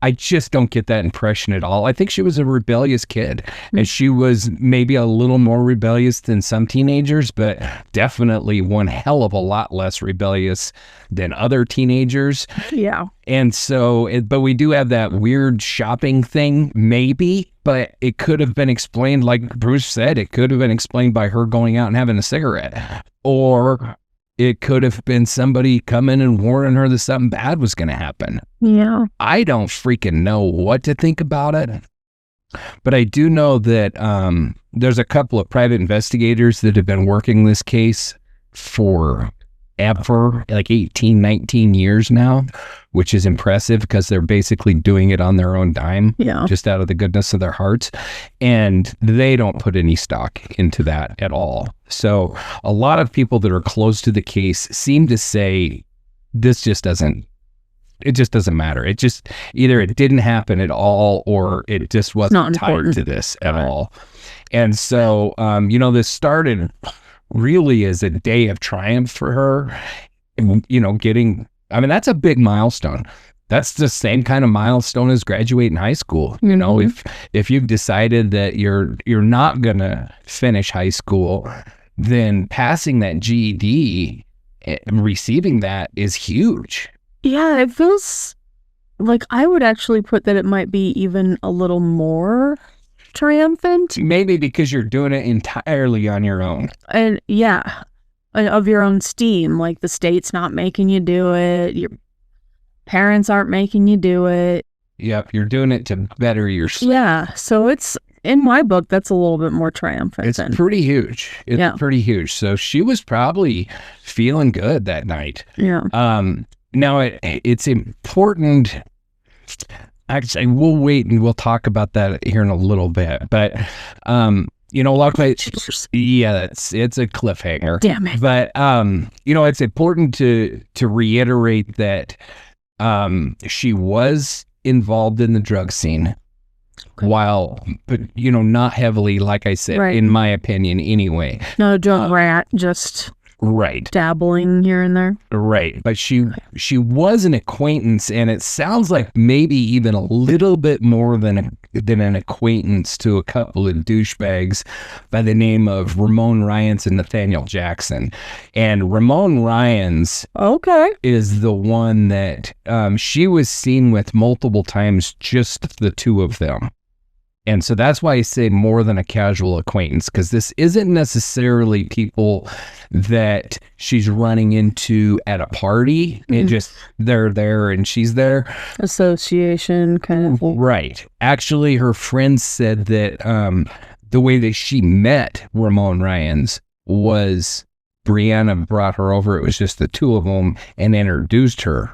Speaker 1: I just don't get that impression at all. I think she was a rebellious kid, and she was maybe a little more rebellious than some teenagers, but definitely one hell of a lot less rebellious than other teenagers.
Speaker 2: Yeah.
Speaker 1: And so, but we do have that weird shopping thing, maybe, but it could have been explained, like Bruce said, it could have been explained by her going out and having a cigarette, or it could have been somebody coming and warning her that something bad was going to happen.
Speaker 2: Yeah.
Speaker 1: I don't freaking know what to think about it, but I do know that there's a couple of private investigators that have been working this case for like 18, 19 years now, which is impressive because they're basically doing it on their own dime, just out of the goodness of their hearts. And they don't put any stock into that at all. So a lot of people that are close to the case seem to say it just doesn't matter. It just, either it didn't happen at all, or it just wasn't tied to this at all. And so, this started really as a day of triumph for her. And, that's a big milestone. That's the same kind of milestone as graduating high school. If you've decided that you're not gonna finish high school, then passing that GED and receiving that is huge.
Speaker 2: Yeah, it feels like I would actually put that it might be even a little more triumphant.
Speaker 1: Maybe because you're doing it entirely on your own.
Speaker 2: And of your own steam. Like, the state's not making you do it. Your parents aren't making you do it.
Speaker 1: Yep, you're doing it to better yourself.
Speaker 2: Yeah, so it's, in my book, that's a little bit more triumphant.
Speaker 1: It's pretty huge. It's pretty huge. So she was probably feeling good that night.
Speaker 2: Yeah.
Speaker 1: Now, it's important. Actually, we'll wait and we'll talk about that here in a little bit. But, it's a cliffhanger.
Speaker 2: Damn it.
Speaker 1: But, it's important to reiterate that she was involved in the drug scene. Okay. But not heavily, like I said, in my opinion, anyway.
Speaker 2: Not a drug rat, just dabbling here and there.
Speaker 1: Right. But she was an acquaintance, and it sounds like maybe even a little bit more than an acquaintance to a couple of douchebags by the name of Ramon Ryans and Nathaniel Jackson. And Ramon Ryans is the one that she was seen with multiple times, just the two of them. And so that's why I say more than a casual acquaintance, because this isn't necessarily people that she's running into at a party. It just, they're there and she's there.
Speaker 2: Association kind of.
Speaker 1: Right. Actually, her friends said that the way that she met Ramon Ryans was Brianna brought her over. It was just the two of them, and introduced her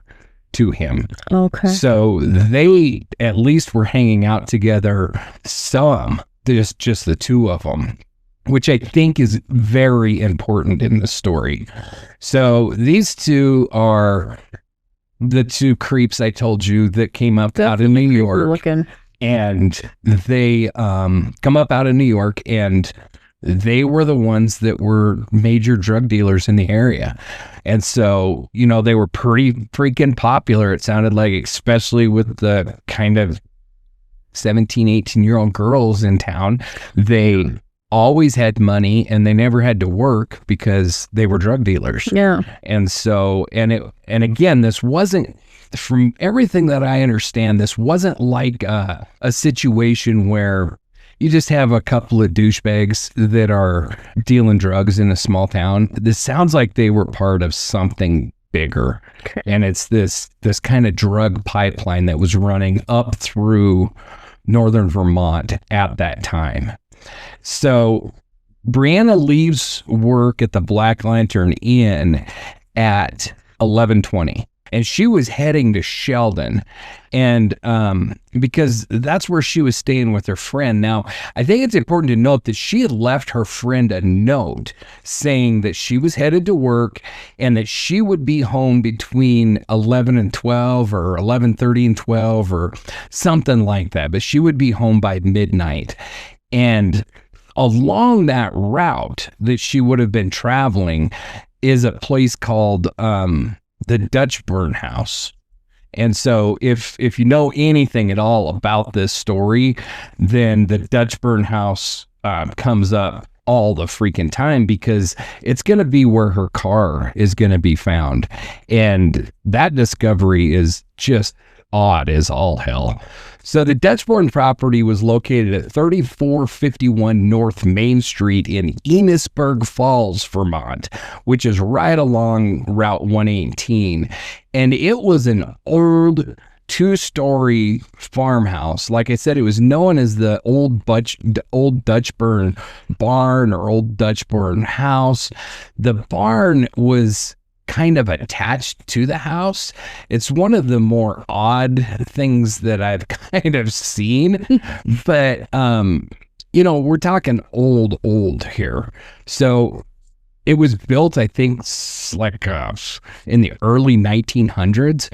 Speaker 1: to him.
Speaker 2: Okay.
Speaker 1: So they at least were hanging out together just the two of them, which I think is very important in the story. So these two are the two creeps I told you that came up out of New York. And they come up out of New York, and they were the ones that were major drug dealers in the area. And so, they were pretty freaking popular, it sounded like, especially with the kind of 17, 18-year-old girls in town. They always had money, and they never had to work because they were drug dealers.
Speaker 2: Yeah.
Speaker 1: And so, and again, this wasn't, from everything that I understand, this wasn't like a situation where you just have a couple of douchebags that are dealing drugs in a small town. This sounds like they were part of something bigger. Okay. And it's this kind of drug pipeline that was running up through northern Vermont at that time. So Brianna leaves work at the Black Lantern Inn at 11:20. And she was heading to Sheldon, and because that's where she was staying with her friend. Now, I think it's important to note that she had left her friend a note saying that she was headed to work and that she would be home between 11 and 12 or 11:30 and 12 or something like that. But she would be home by midnight. And along that route that she would have been traveling is a place called the Dutch Burn House. And so if you know anything at all about this story, then the Dutchburn house comes up all the freaking time, because it's going to be where her car is going to be found. And that discovery is just odd as all hell. So the Dutchburn property was located at 3451 North Main Street in Enosburg Falls, Vermont, which is right along Route 118. And it was an old 2-story farmhouse. Like I said, it was known as the old Dutchburn barn or old Dutchburn house. The barn was kind of attached to the house. It's one of the more odd things that I've kind of seen, but we're talking old here. So it was built, I think, like in the early 1900s.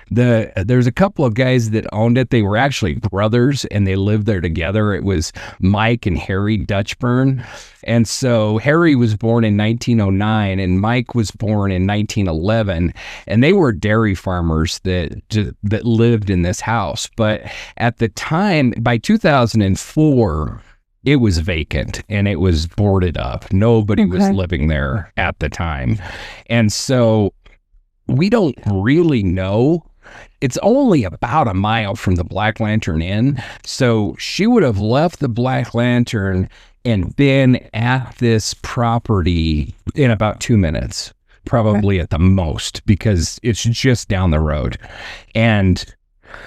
Speaker 1: There's a couple of guys that owned it. They were actually brothers, and they lived there together. It was Mike and Harry Dutchburn. And so Harry was born in 1909, and Mike was born in 1911. And they were dairy farmers that lived in this house. But at the time, by 2004, it was vacant and it was boarded up. Nobody was living there at the time. And so we don't really know. It's only about a mile from the Black Lantern Inn. So she would have left the Black Lantern and been at this property in about 2 minutes, probably at the most, because it's just down the road. And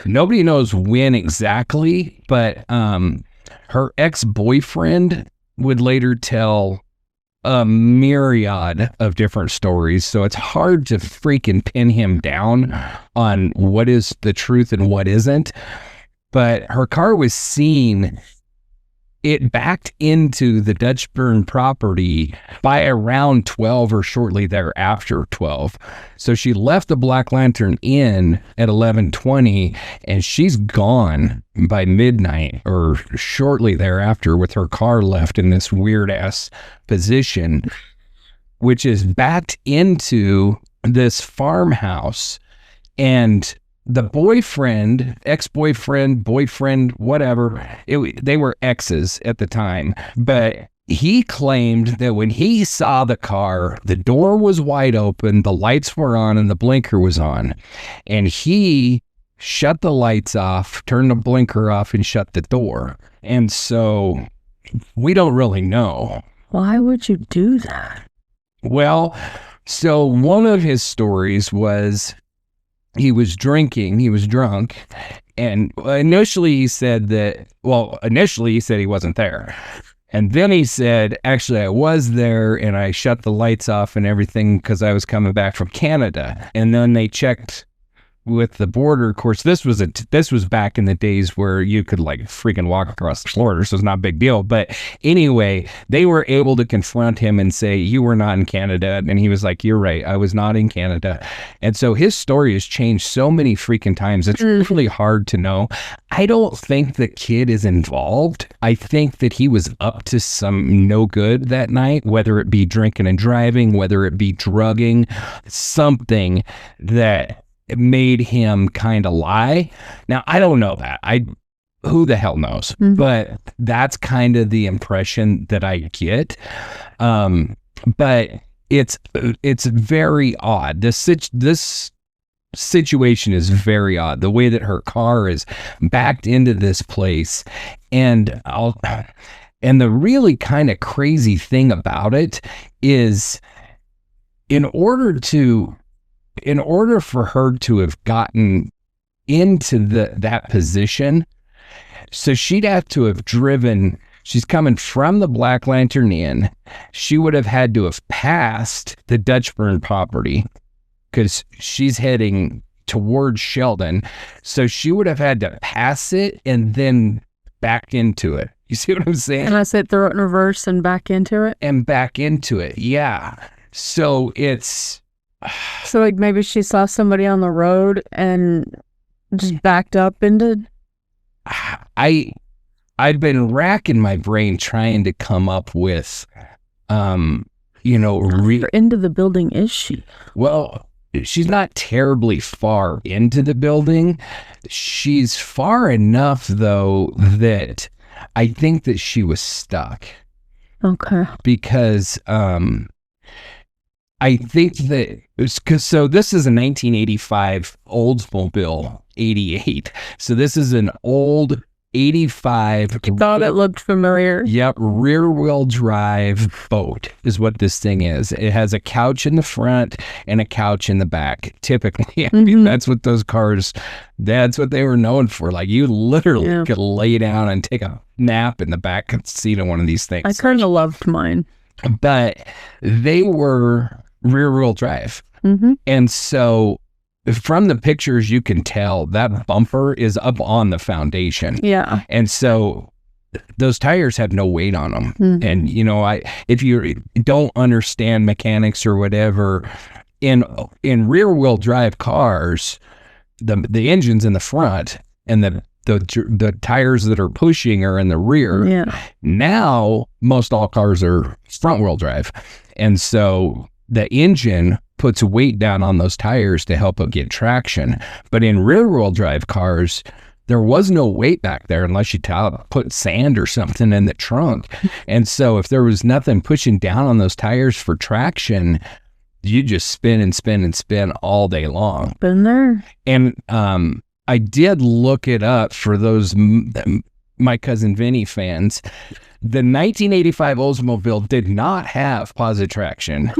Speaker 1: nobody knows when exactly, but her ex-boyfriend would later tell a myriad of different stories. So it's hard to freaking pin him down on what is the truth and what isn't. But her car was seen, it backed into the Dutchburn property by around 12 or shortly thereafter 12. So she left the Black Lantern Inn at 11:20, and she's gone by midnight or shortly thereafter with her car left in this weird ass position, which is backed into this farmhouse. And the boyfriend, ex-boyfriend, boyfriend, whatever, they were exes at the time. But he claimed that when he saw the car, the door was wide open, the lights were on, and the blinker was on. And he shut the lights off, turned the blinker off, and shut the door. And so we don't really know.
Speaker 2: Why would you do that?
Speaker 1: Well, so one of his stories was he was drinking, he was drunk, and initially he said he wasn't there. And then he said, actually, I was there and I shut the lights off and everything because I was coming back from Canada. And then they checked with the border. Of course, this was back in the days where you could like freaking walk across the border, so it's not a big deal. But anyway, they were able to confront him and say, you were not in Canada. And he was like, you're right, I was not in Canada. And so his story has changed so many freaking times. It's really hard to know. I don't think the kid is involved. I think that he was up to some no good that night, whether it be drinking and driving, whether it be drugging, something that made him kind of lie. Now, I don't know that. Who the hell knows? Mm-hmm. But that's kind of the impression that I get. But it's very odd. This situation is very odd. The way that her car is backed into this place, and the really kind of crazy thing about it is, in order for her to have gotten into that position, so she'd have to have driven, she's coming from the Black Lantern Inn, she would have had to have passed the Dutchburn property because she's heading towards Sheldon. So she would have had to pass it and then back into it. You see what I'm saying?
Speaker 2: And I said throw it in reverse and back into it?
Speaker 1: And back into it, yeah. So
Speaker 2: so like maybe she saw somebody on the road and just backed up into.
Speaker 1: I've been racking my brain trying to come up with,
Speaker 2: How far into the building is she?
Speaker 1: Well, she's not terribly far into the building. She's far enough, though, that I think that she was stuck.
Speaker 2: Okay.
Speaker 1: Because I think that so this is a 1985 Oldsmobile 88. So this is an old 85.
Speaker 2: I thought it looked familiar.
Speaker 1: Yep, rear wheel drive boat is what this thing is. It has a couch in the front and a couch in the back. Typically, I mean, that's what those cars, that's what they were known for. Like, you literally could lay down and take a nap in the back seat of one of these things.
Speaker 2: I kind of loved mine.
Speaker 1: But they were rear wheel drive. And so from the pictures, you can tell that bumper is up on the foundation. Yeah. And so those tires have no weight on them. And, you know, if you don't understand mechanics or whatever, in rear wheel drive cars, the engine's in the front and the tires that are pushing are in the rear. Yeah. Now, most all cars are front wheel drive. And so the engine puts weight down on those tires to help it get traction. But in rear wheel drive cars, there was no weight back there unless you put sand or something in the trunk. And so if there was nothing pushing down on those tires for traction, you just spin and spin and spin all day long.
Speaker 2: Been there.
Speaker 1: And I did look it up for those My Cousin Vinny fans. The 1985 Oldsmobile did not have positive traction.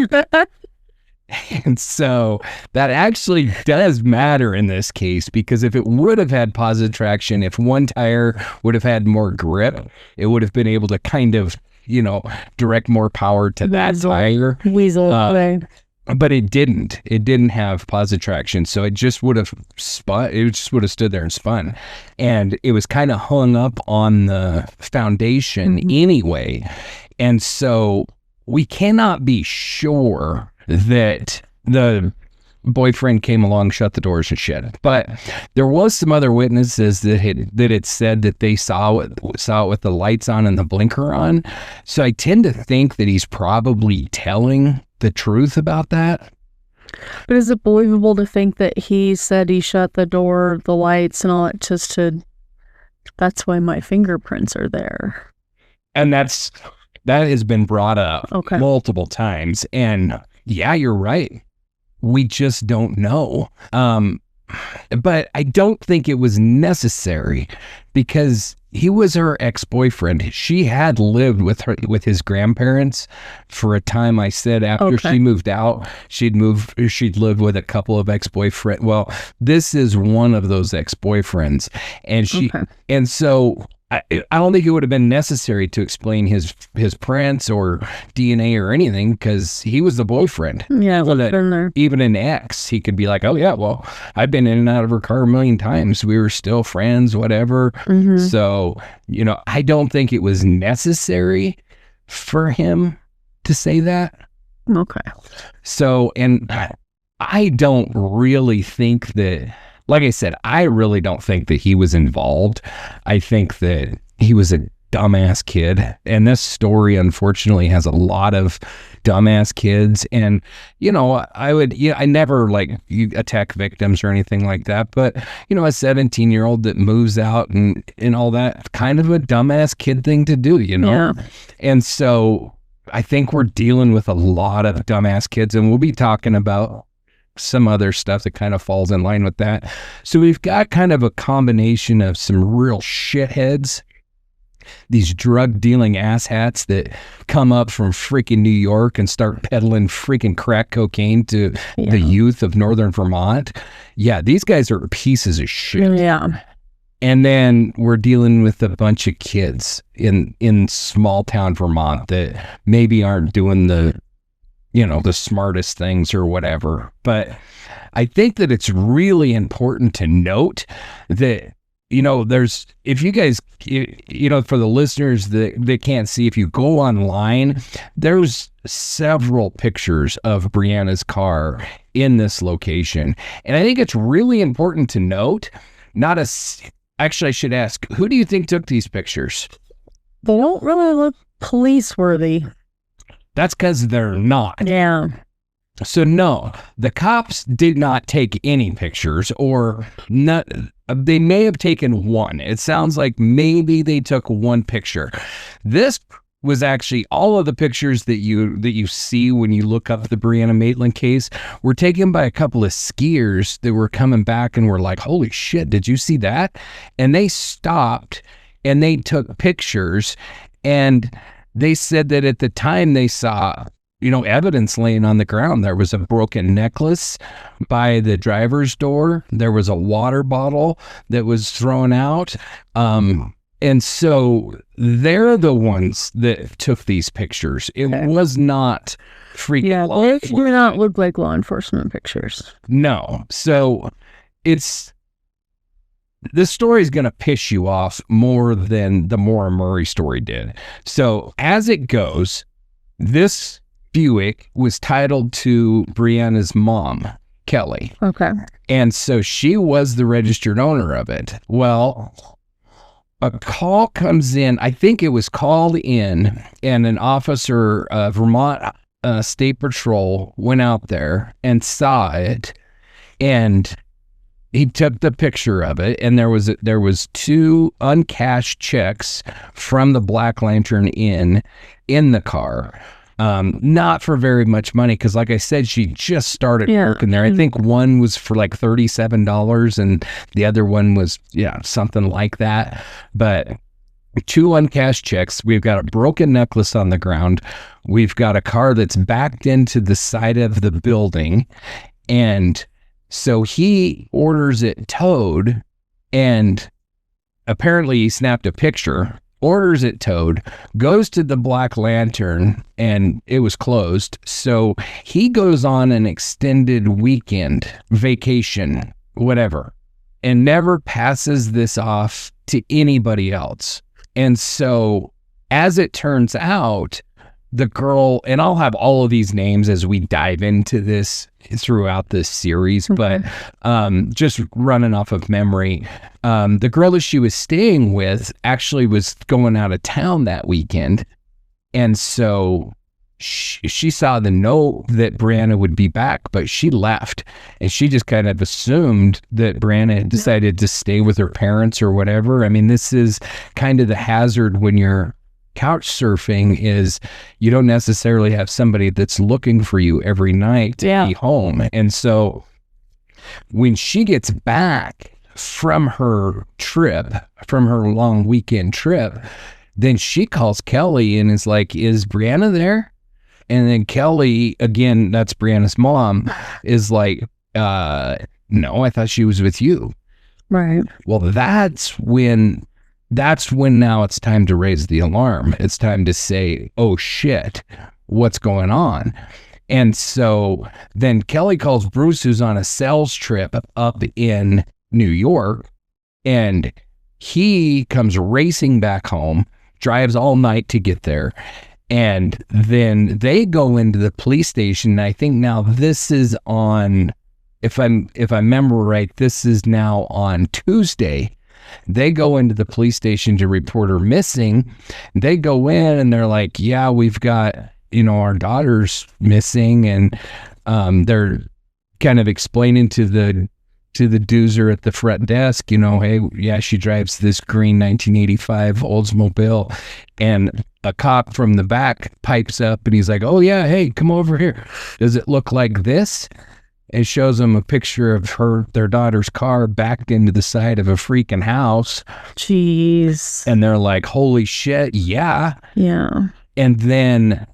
Speaker 1: And so that actually does matter in this case, because if it would have had positive traction, if one tire would have had more grip, it would have been able to kind of, you know, direct more power to that tire. But it didn't. It didn't have positive traction, so it just would have spun. It just would have stood there and spun, and it was kind of hung up on the foundation anyway. And so we cannot be sure that the boyfriend came along, shut the doors, and shit. But there was some other witnesses that had said that they saw it with the lights on and the blinker on. So I tend to think that he's probably telling the truth about that.
Speaker 2: But is it believable to think that he said he shut the door, the lights, and all that that's why my fingerprints are there?
Speaker 1: And that has been brought up multiple times. And yeah, you're right. We just don't know. But I don't think it was necessary, because he was her ex-boyfriend. She had lived with his grandparents for a time. I said after she moved out, she'd lived with a couple of ex-boyfriends. Well, this is one of those ex-boyfriends. And and so I don't think it would have been necessary to explain his prints or DNA or anything, because he was the boyfriend.
Speaker 2: Yeah, so been there.
Speaker 1: Even an ex, he could be like, oh yeah, well, I've been in and out of her car a million times. We were still friends, whatever. So, you know, I don't think it was necessary for him to say that.
Speaker 2: Okay.
Speaker 1: So, and I don't really think that, like I said, I really don't think that he was involved. I think that he was a dumbass kid. And this story, unfortunately, has a lot of dumbass kids. And, you know, I never attack victims or anything like that. But, you know, a 17-year-old that moves out and all that, kind of a dumbass kid thing to do, you know? Yeah. And so I think we're dealing with a lot of dumbass kids, and we'll be talking about some other stuff that kind of falls in line with that. So we've got kind of a combination of some real shitheads, these drug dealing asshats that come up from freaking New York and start peddling freaking crack cocaine to the youth of northern Vermont. Yeah, these guys are pieces of shit.
Speaker 2: Yeah.
Speaker 1: And then we're dealing with a bunch of kids in small town Vermont that maybe aren't doing the smartest things or whatever. But I think that it's really important to note that, you know, if you guys, you know, for the listeners that can't see, if you go online, there's several pictures of Brianna's car in this location. And I think it's really important to note, actually, I should ask, who do you think took these pictures?
Speaker 2: They don't really look police worthy.
Speaker 1: That's because they're not.
Speaker 2: Yeah.
Speaker 1: So no, the cops did not take any pictures, or not. They may have taken one. It sounds like maybe they took one picture. This was actually all of the pictures that you see when you look up the Brianna Maitland case were taken by a couple of skiers that were coming back and were like, "Holy shit, did you see that?" And they stopped and they took pictures, and they said that at the time they saw, evidence laying on the ground. There was a broken necklace by the driver's door. There was a water bottle that was thrown out. And so they're the ones that took these pictures. It was not freaking.
Speaker 2: Yeah, they do not look like law enforcement pictures.
Speaker 1: No. So this story is going to piss you off more than the Maura Murray story did. So as it goes, this Buick was titled to Brianna's mom, Kelly.
Speaker 2: Okay.
Speaker 1: And so she was the registered owner of it. Well, a call comes in. I think it was called in, and an officer, Vermont State Patrol, went out there and saw it, and he took the picture of it, and there was 2 uncashed checks from the Black Lantern Inn in the car. Not for very much money, because like I said, she just started working there. I think one was for like $37 and the other one was something like that. But 2 uncashed checks. We've got a broken necklace on the ground. We've got a car that's backed into the side of the building, and so he orders it towed, and apparently he snapped a picture, orders it towed, goes to the Black Lantern, and it was closed. So he goes on an extended weekend, vacation, whatever, and never passes this off to anybody else. And so as it turns out, the girl, and I'll have all of these names as we dive into this throughout this series, but just running off of memory, the girl that she was staying with actually was going out of town that weekend. And so she saw the note that Brianna would be back, but she left, and she just kind of assumed that Brianna had decided to stay with her parents or whatever. I mean, this is kind of the hazard when you're couch surfing, is you don't necessarily have somebody that's looking for you every night to be home. And so when she gets back from her trip, from her long weekend trip, then she calls Kelly and is like, "Is Brianna there?" And then Kelly, again, that's Brianna's mom, is like, "No, I thought she was with you."
Speaker 2: Right.
Speaker 1: Well, that's when now it's time to raise the alarm. It's time to say, "Oh shit, what's going on?" And so then Kelly calls Bruce, who's on a sales trip up in New York, and he comes racing back home, drives all night to get there. And then they go into the police station. I think now this is on, if I remember right, this is now on Tuesday. They go into the police station to report her missing. They go in and they're like, "Yeah, we've got, our daughter's missing." And they're kind of explaining to the doozer at the front desk, "Hey, yeah, she drives this green 1985 Oldsmobile." And a cop from the back pipes up and he's like, "Oh yeah, hey, come over here. Does it look like this?" And shows them a picture of their daughter's car backed into the side of a freaking house.
Speaker 2: Jeez.
Speaker 1: And they're like, "Holy shit, yeah."
Speaker 2: Yeah.
Speaker 1: And then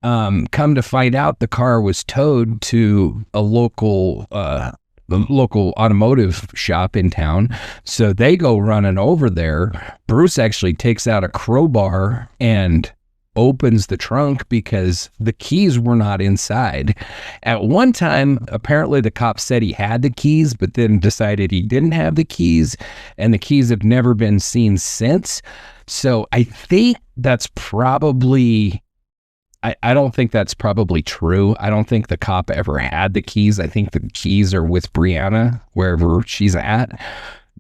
Speaker 1: come to find out, the car was towed to a local automotive shop in town. So they go running over there. Bruce actually takes out a crowbar and opens the trunk because the keys were not inside. At one time, apparently the cop said he had the keys, but then decided he didn't have the keys, and the keys have never been seen since. So I think that's probably, I don't think that's probably true. I don't think the cop ever had the keys. I think the keys are with Brianna, wherever she's at.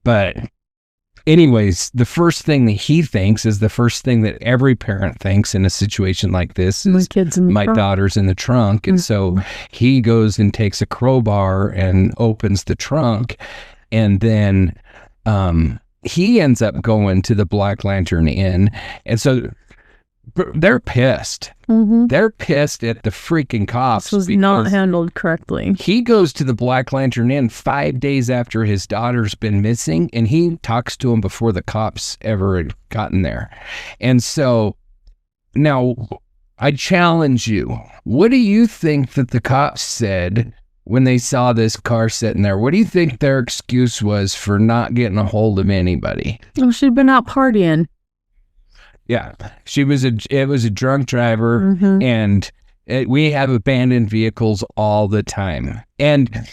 Speaker 1: But anyways, the first thing that he thinks is the first thing that every parent thinks in a situation like this is my daughter's in the trunk. And so he goes and takes a crowbar and opens the trunk. And then he ends up going to the Black Lantern Inn. And so they're pissed. They're pissed at the freaking cops.
Speaker 2: This was not handled correctly.
Speaker 1: He goes to the Black Lantern Inn 5 days after his daughter's been missing, and he talks to him before the cops ever had gotten there. And so now I challenge you. What do you think that the cops said when they saw this car sitting there? What do you think their excuse was for not getting a hold of anybody?
Speaker 2: Oh, she'd been out partying.
Speaker 1: Yeah, it was a drunk driver, and we have abandoned vehicles all the time. And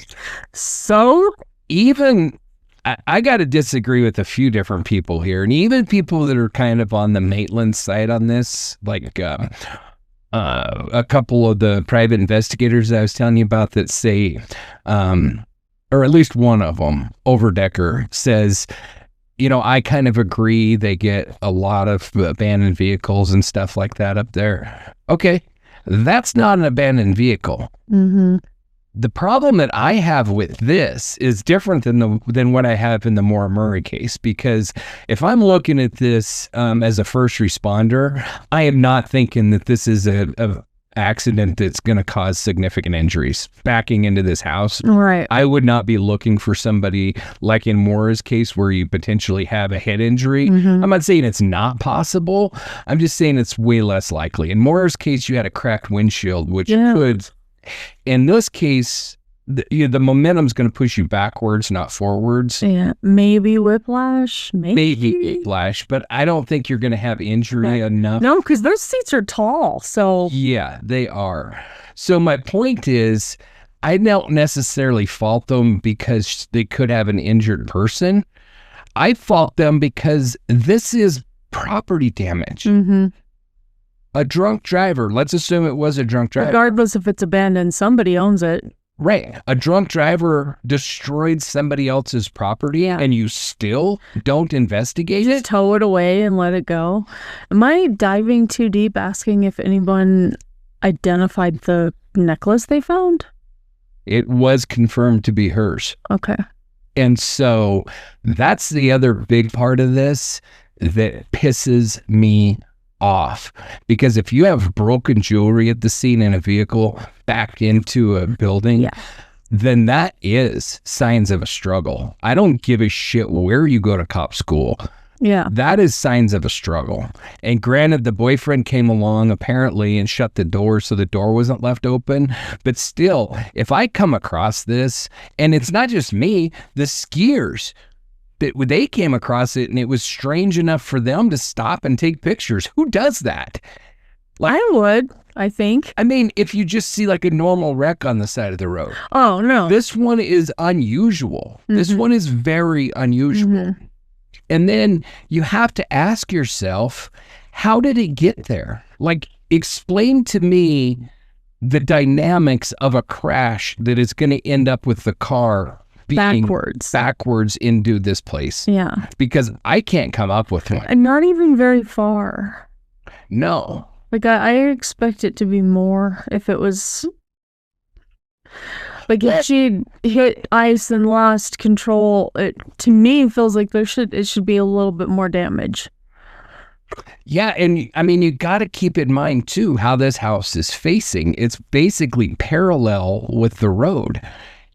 Speaker 2: so
Speaker 1: even I got to disagree with a few different people here, and even people that are kind of on the Maitland side on this, like a couple of the private investigators I was telling you about that say, or at least one of them, Overdecker, says, you know, I kind of agree. They get a lot of abandoned vehicles and stuff like that up there. Okay, that's not an abandoned vehicle. The problem that I have with this is different than what I have in the Maura Murray case, because if I'm looking at this as a first responder, I am not thinking that this is a accident that's going to cause significant injuries backing into this house.
Speaker 2: Right.
Speaker 1: I would not be looking for somebody like in Maura's case where you potentially have a head injury. I'm not saying it's not possible. I'm just saying it's way less likely. In Maura's case, you had a cracked windshield, which could, in this case, the momentum's going to push you backwards, not forwards.
Speaker 2: Yeah, maybe whiplash.
Speaker 1: Maybe whiplash, but I don't think you're going to have injury enough.
Speaker 2: No, because those seats are tall. So
Speaker 1: yeah, they are. So my point is, I don't necessarily fault them because they could have an injured person. I fault them because this is property damage. A drunk driver. Let's assume it was a drunk driver.
Speaker 2: Regardless if it's abandoned, somebody owns it.
Speaker 1: Right. A drunk driver destroyed somebody else's property and you still don't investigate it?
Speaker 2: Tow it away and let it go. Am I diving too deep asking if anyone identified the necklace they found?
Speaker 1: It was confirmed to be hers.
Speaker 2: Okay.
Speaker 1: And so that's the other big part of this that pisses me off, because if you have broken jewelry at the scene in a vehicle back into a building, then that is signs of a struggle. I don't give a shit where you go to cop school.
Speaker 2: Yeah.
Speaker 1: That is signs of a struggle. And granted, the boyfriend came along apparently and shut the door so the door wasn't left open. But still, if I come across this, and it's not just me, the skiers, they came across it and it was strange enough for them to stop and take pictures. Who does that?
Speaker 2: Like, I would, I think.
Speaker 1: I mean, if you just see like a normal wreck on the side of the road.
Speaker 2: Oh, no.
Speaker 1: This one is unusual. This one is very unusual. And then you have to ask yourself, how did it get there? Like, explain to me the dynamics of a crash that is going to end up with the car being backwards into this place.
Speaker 2: Yeah.
Speaker 1: Because I can't come up with one.
Speaker 2: And not even very far.
Speaker 1: No.
Speaker 2: Like, I expect it to be more if it was... Like, if she hit ice and lost control, it, to me, feels like it should be a little bit more damage.
Speaker 1: Yeah, and I mean, you got to keep in mind, too, how this house is facing. It's basically parallel with the road.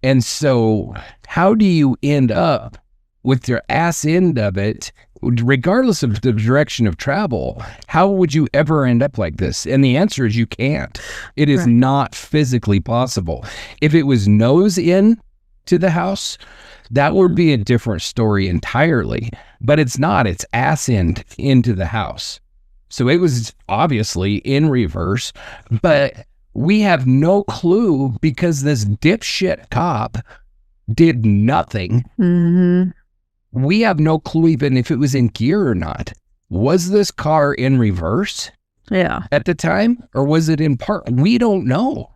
Speaker 1: And so how do you end up with your ass end of it, regardless of the direction of travel? How would you ever end up like this? And the answer is you can't. It is not physically possible. If it was nose in to the house, that would be a different story entirely. But it's not. It's ass end into the house. So it was obviously in reverse, but we have no clue because this dipshit cop did nothing. We have no clue even if it was in gear or not. Was this car in reverse?
Speaker 2: Yeah.
Speaker 1: At the time? Or was it in park? We don't know.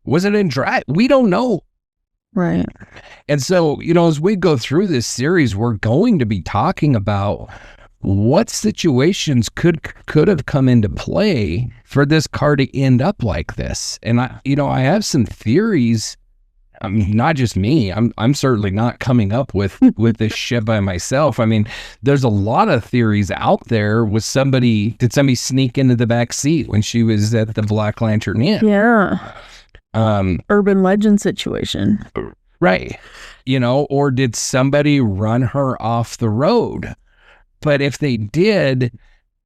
Speaker 1: Was it in drive? We don't know.
Speaker 2: Right.
Speaker 1: And so, as we go through this series, we're going to be talking about what situations could have come into play for this car to end up like this. And I have some theories. Not just me. I'm certainly not coming up with this shit by myself. I mean, there's a lot of theories out there. Did somebody sneak into the back seat when she was at the Black Lantern Inn?
Speaker 2: Yeah. Urban legend situation.
Speaker 1: Right. Or did somebody run her off the road? But if they did,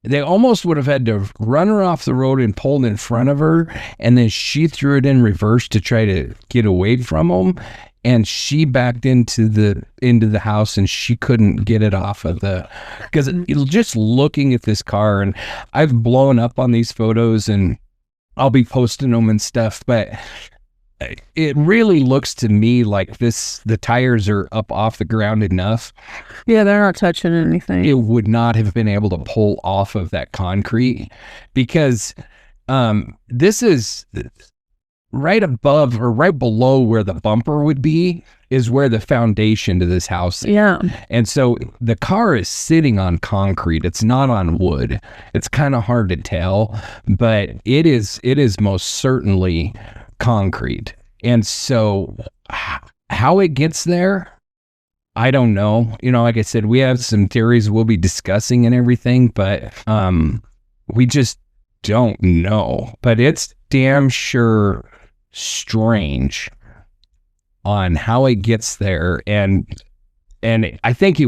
Speaker 1: they almost would have had to run her off the road and pull in front of her, and then she threw it in reverse to try to get away from them, and she backed into the house, and she couldn't get it off of because just looking at this car, and I've blown up on these photos, and I'll be posting them and stuff, but it really looks to me like the tires are up off the ground enough.
Speaker 2: Yeah, they're not touching anything.
Speaker 1: It would not have been able to pull off of that concrete, because this is right above or right below where the bumper would be is where the foundation to this house is.
Speaker 2: Yeah.
Speaker 1: And so the car is sitting on concrete. It's not on wood. It's kind of hard to tell, but it is most certainly concrete. And so how it gets there, I don't know. Like I said, we have some theories we'll be discussing and everything, but we just don't know. But it's damn sure strange on how it gets there. And I think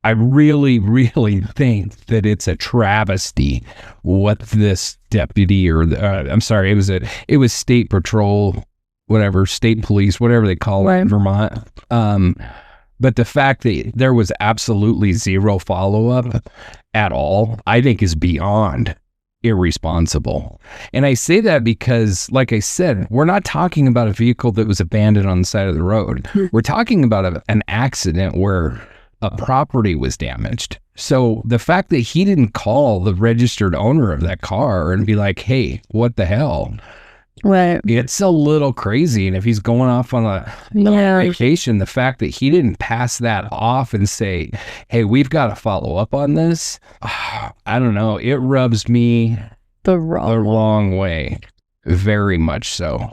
Speaker 1: I really, really think that it's a travesty what this deputy it was state patrol, whatever, state police, whatever they call it in Vermont. But the fact that there was absolutely zero follow-up at all, I think is beyond irresponsible. And I say that because, like I said, we're not talking about a vehicle that was abandoned on the side of the road. We're talking about an accident where a property was damaged. So the fact that he didn't call the registered owner of that car and be like, hey, what the hell?
Speaker 2: Right.
Speaker 1: It's a little crazy. And if he's going off on a vacation, the fact that he didn't pass that off and say, hey, we've got to follow up on this, I don't know. It rubs me the wrong way. Very much so.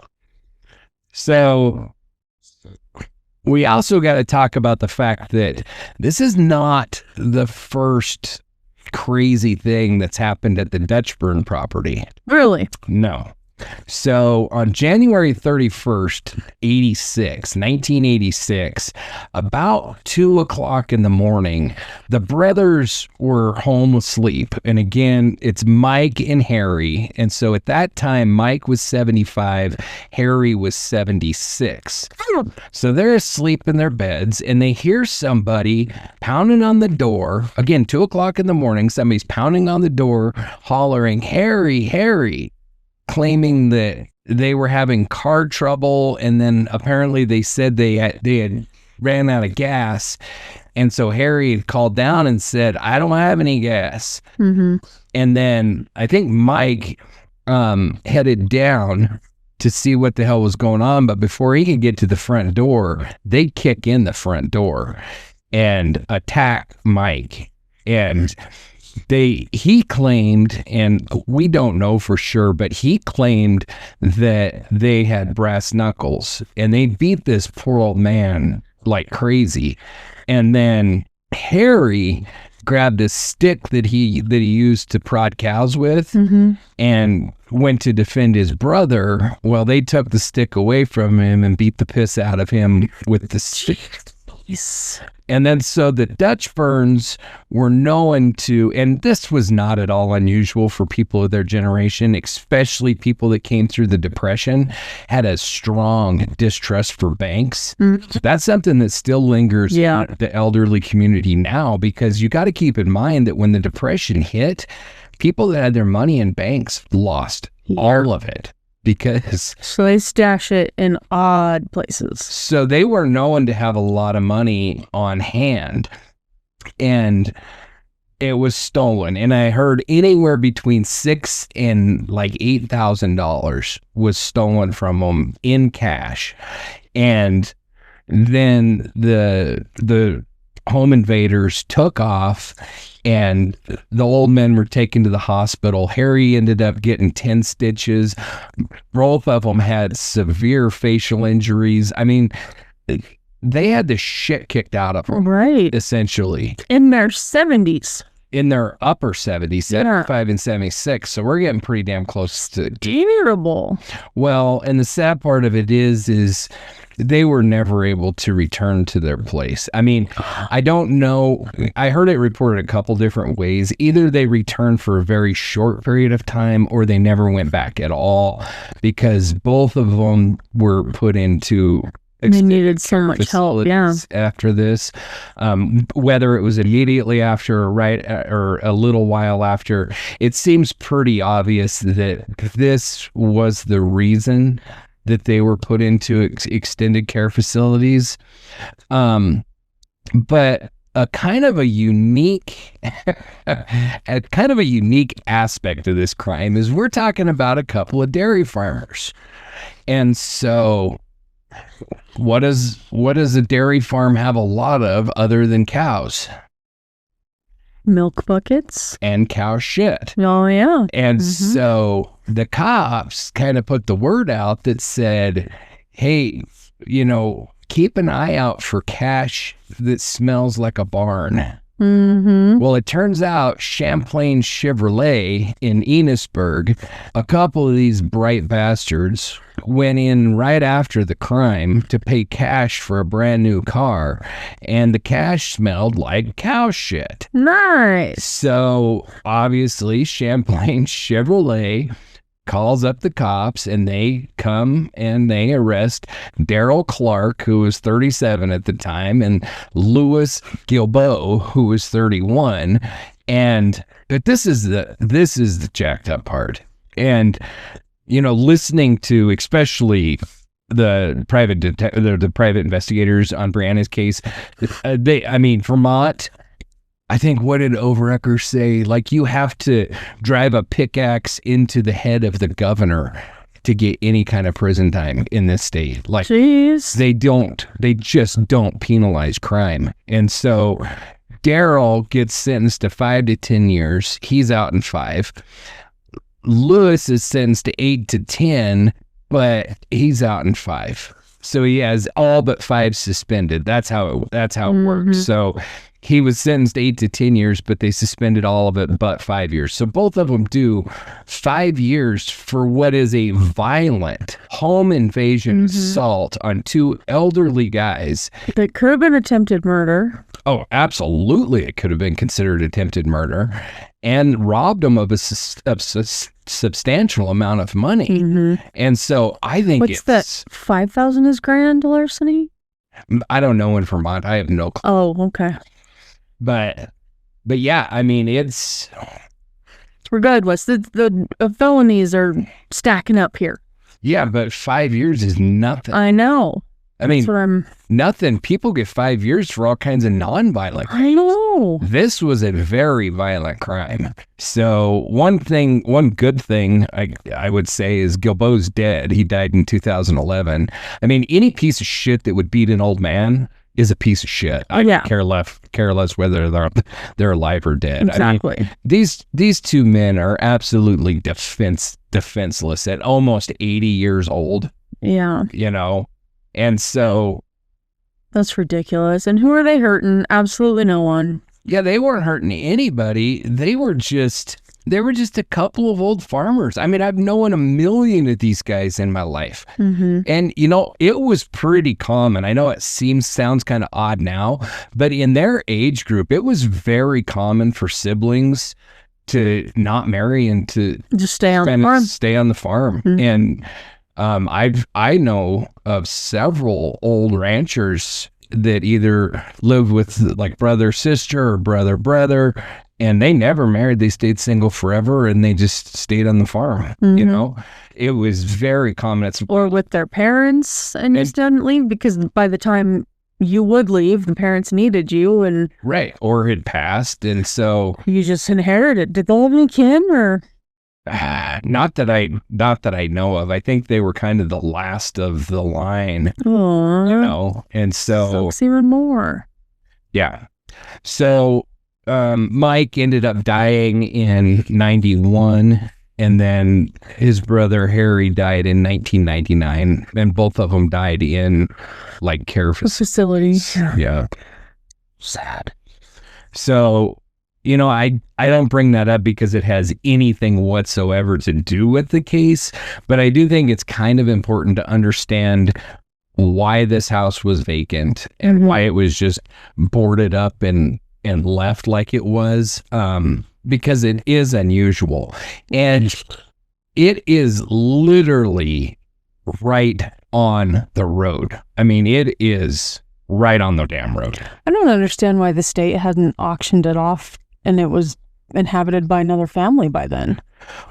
Speaker 1: So we also got to talk about the fact that this is not the first crazy thing that's happened at the Dutchburn property.
Speaker 2: Really?
Speaker 1: No. So on January 31st, 1986, about 2:00 in the morning, the brothers were home asleep. And again, it's Mike and Harry. And so at that time, Mike was 75, Harry was 76. So they're asleep in their beds and they hear somebody pounding on the door. Again, 2:00 in the morning, somebody's pounding on the door, hollering, Harry, Harry, claiming that they were having car trouble, and then apparently they said they had ran out of gas, and so Harry had called down and said, I don't have any gas. Mm-hmm. And then I think Mike headed down to see what the hell was going on, but before he could get to the front door, they kick in the front door and attack Mike. And he claimed, and we don't know for sure, but he claimed that they had brass knuckles and they beat this poor old man like crazy. And then Harry grabbed this stick that he used to prod cows with, mm-hmm. and went to defend his brother. Well, they took the stick away from him and beat the piss out of him with the stick. Jeez. And then so the Dutchburns were known to, and this was not at all unusual for people of their generation, especially people that came through the Depression, had a strong distrust for banks. Mm-hmm. That's something that still lingers in the elderly community now, because you got to keep in mind that when the Depression hit, people that had their money in banks lost all of it. So
Speaker 2: they stash it in odd places.
Speaker 1: So they were known to have a lot of money on hand, and it was stolen. And I heard anywhere between $6,000 and like $8,000 was stolen from them in cash. And then the home invaders took off, and the old men were taken to the hospital. Harry ended up getting 10 stitches. Both of them had severe facial injuries. I mean, they had the shit kicked out of them,
Speaker 2: Right.
Speaker 1: essentially.
Speaker 2: In their 70s.
Speaker 1: In their upper 70s, 75 and 76. So we're getting pretty damn close to...
Speaker 2: Terrible.
Speaker 1: Well, and the sad part of it is they were never able to return to their place. I mean, I don't know. I heard it reported a couple different ways. Either they returned for a very short period of time, or they never went back at all, because both of them were put into...
Speaker 2: They needed so much help, yeah.
Speaker 1: After this, whether it was immediately after or or a little while after, it seems pretty obvious that this was the reason that they were put into extended care facilities. But a kind of a unique aspect of this crime is we're talking about a couple of dairy farmers, and so. What does a dairy farm have a lot of other than cows?
Speaker 2: Milk buckets.
Speaker 1: And cow shit.
Speaker 2: Oh, yeah.
Speaker 1: And so the cops kind of put the word out that said, hey, keep an eye out for cash that smells like a barn. Well, it turns out Champlain Chevrolet in Enosburg, a couple of these bright bastards went in right after the crime to pay cash for a brand new car, and the cash smelled like cow shit.
Speaker 2: Nice.
Speaker 1: So obviously Champlain Chevrolet calls up the cops, and they come and they arrest Daryl Clark, who was 37 at the time, and Louis Gilbeau, who was 31. But this is the jacked up part. And listening to especially the private investigators on Brianna's case, Vermont. I think, what did Overecker say? Like, you have to drive a pickaxe into the head of the governor to get any kind of prison time in this state. Like,
Speaker 2: jeez.
Speaker 1: They just don't penalize crime. And so Daryl gets sentenced to 5 to 10 years. He's out in 5. Lewis is sentenced to 8 to 10, but he's out in 5. So he has all but 5 suspended. That's how it works. So he was sentenced 8 to 10 years, but they suspended all of it but 5 years. So both of them do 5 years for what is a violent home invasion assault on 2 elderly guys.
Speaker 2: That could have been attempted murder.
Speaker 1: Oh, absolutely. It could have been considered attempted murder, and robbed them of a substantial amount of money. And so I think
Speaker 2: what's that? 5,000 is grand larceny?
Speaker 1: I don't know in Vermont. I have no clue.
Speaker 2: Oh, okay.
Speaker 1: But yeah, I mean,
Speaker 2: we're good. What's the felonies are stacking up here.
Speaker 1: Yeah, but 5 years is nothing.
Speaker 2: I know.
Speaker 1: I mean, nothing. People get 5 years for all kinds of non-violent crimes.
Speaker 2: I know.
Speaker 1: This was a very violent crime. So one good thing I would say is Gilbeau's dead. He died in 2011. I mean, any piece of shit that would beat an old man is a piece of shit. I care less whether they're alive or dead.
Speaker 2: Exactly.
Speaker 1: I mean, these 2 men are absolutely defenseless at almost 80 years old.
Speaker 2: Yeah.
Speaker 1: And so
Speaker 2: that's ridiculous. And who are they hurting? Absolutely no one.
Speaker 1: Yeah, they weren't hurting anybody. They were just a couple of old farmers. I mean, I've known a million of these guys in my life. And, it was pretty common. I know it sounds kind of odd now, but in their age group, it was very common for siblings to not marry and to
Speaker 2: just stay on the farm.
Speaker 1: And I know of several old ranchers that either lived with like brother, sister, or brother, and they never married. They stayed single forever, and they just stayed on the farm. It was very common.
Speaker 2: Or with their parents, and you still didn't leave, because by the time you would leave, the parents needed you, and
Speaker 1: right, or had passed, and so
Speaker 2: you just inherited. Did they have any kin, or?
Speaker 1: Not that I know of. I think they were kind of the last of the line,
Speaker 2: Aww.
Speaker 1: and so
Speaker 2: Sucks even more.
Speaker 1: yeah. So Mike ended up dying in 91, and then his brother Harry died in 1999, and both of them died in like care
Speaker 2: Facilities.
Speaker 1: Yeah.
Speaker 2: Sad.
Speaker 1: So, I don't bring that up because it has anything whatsoever to do with the case, but I do think it's kind of important to understand why this house was vacant and why it was just boarded up and left like it was, because it is unusual. And it is literally right on the road. I mean, it is right on the damn road.
Speaker 2: I don't understand why the state hadn't auctioned it off and it was inhabited by another family by then.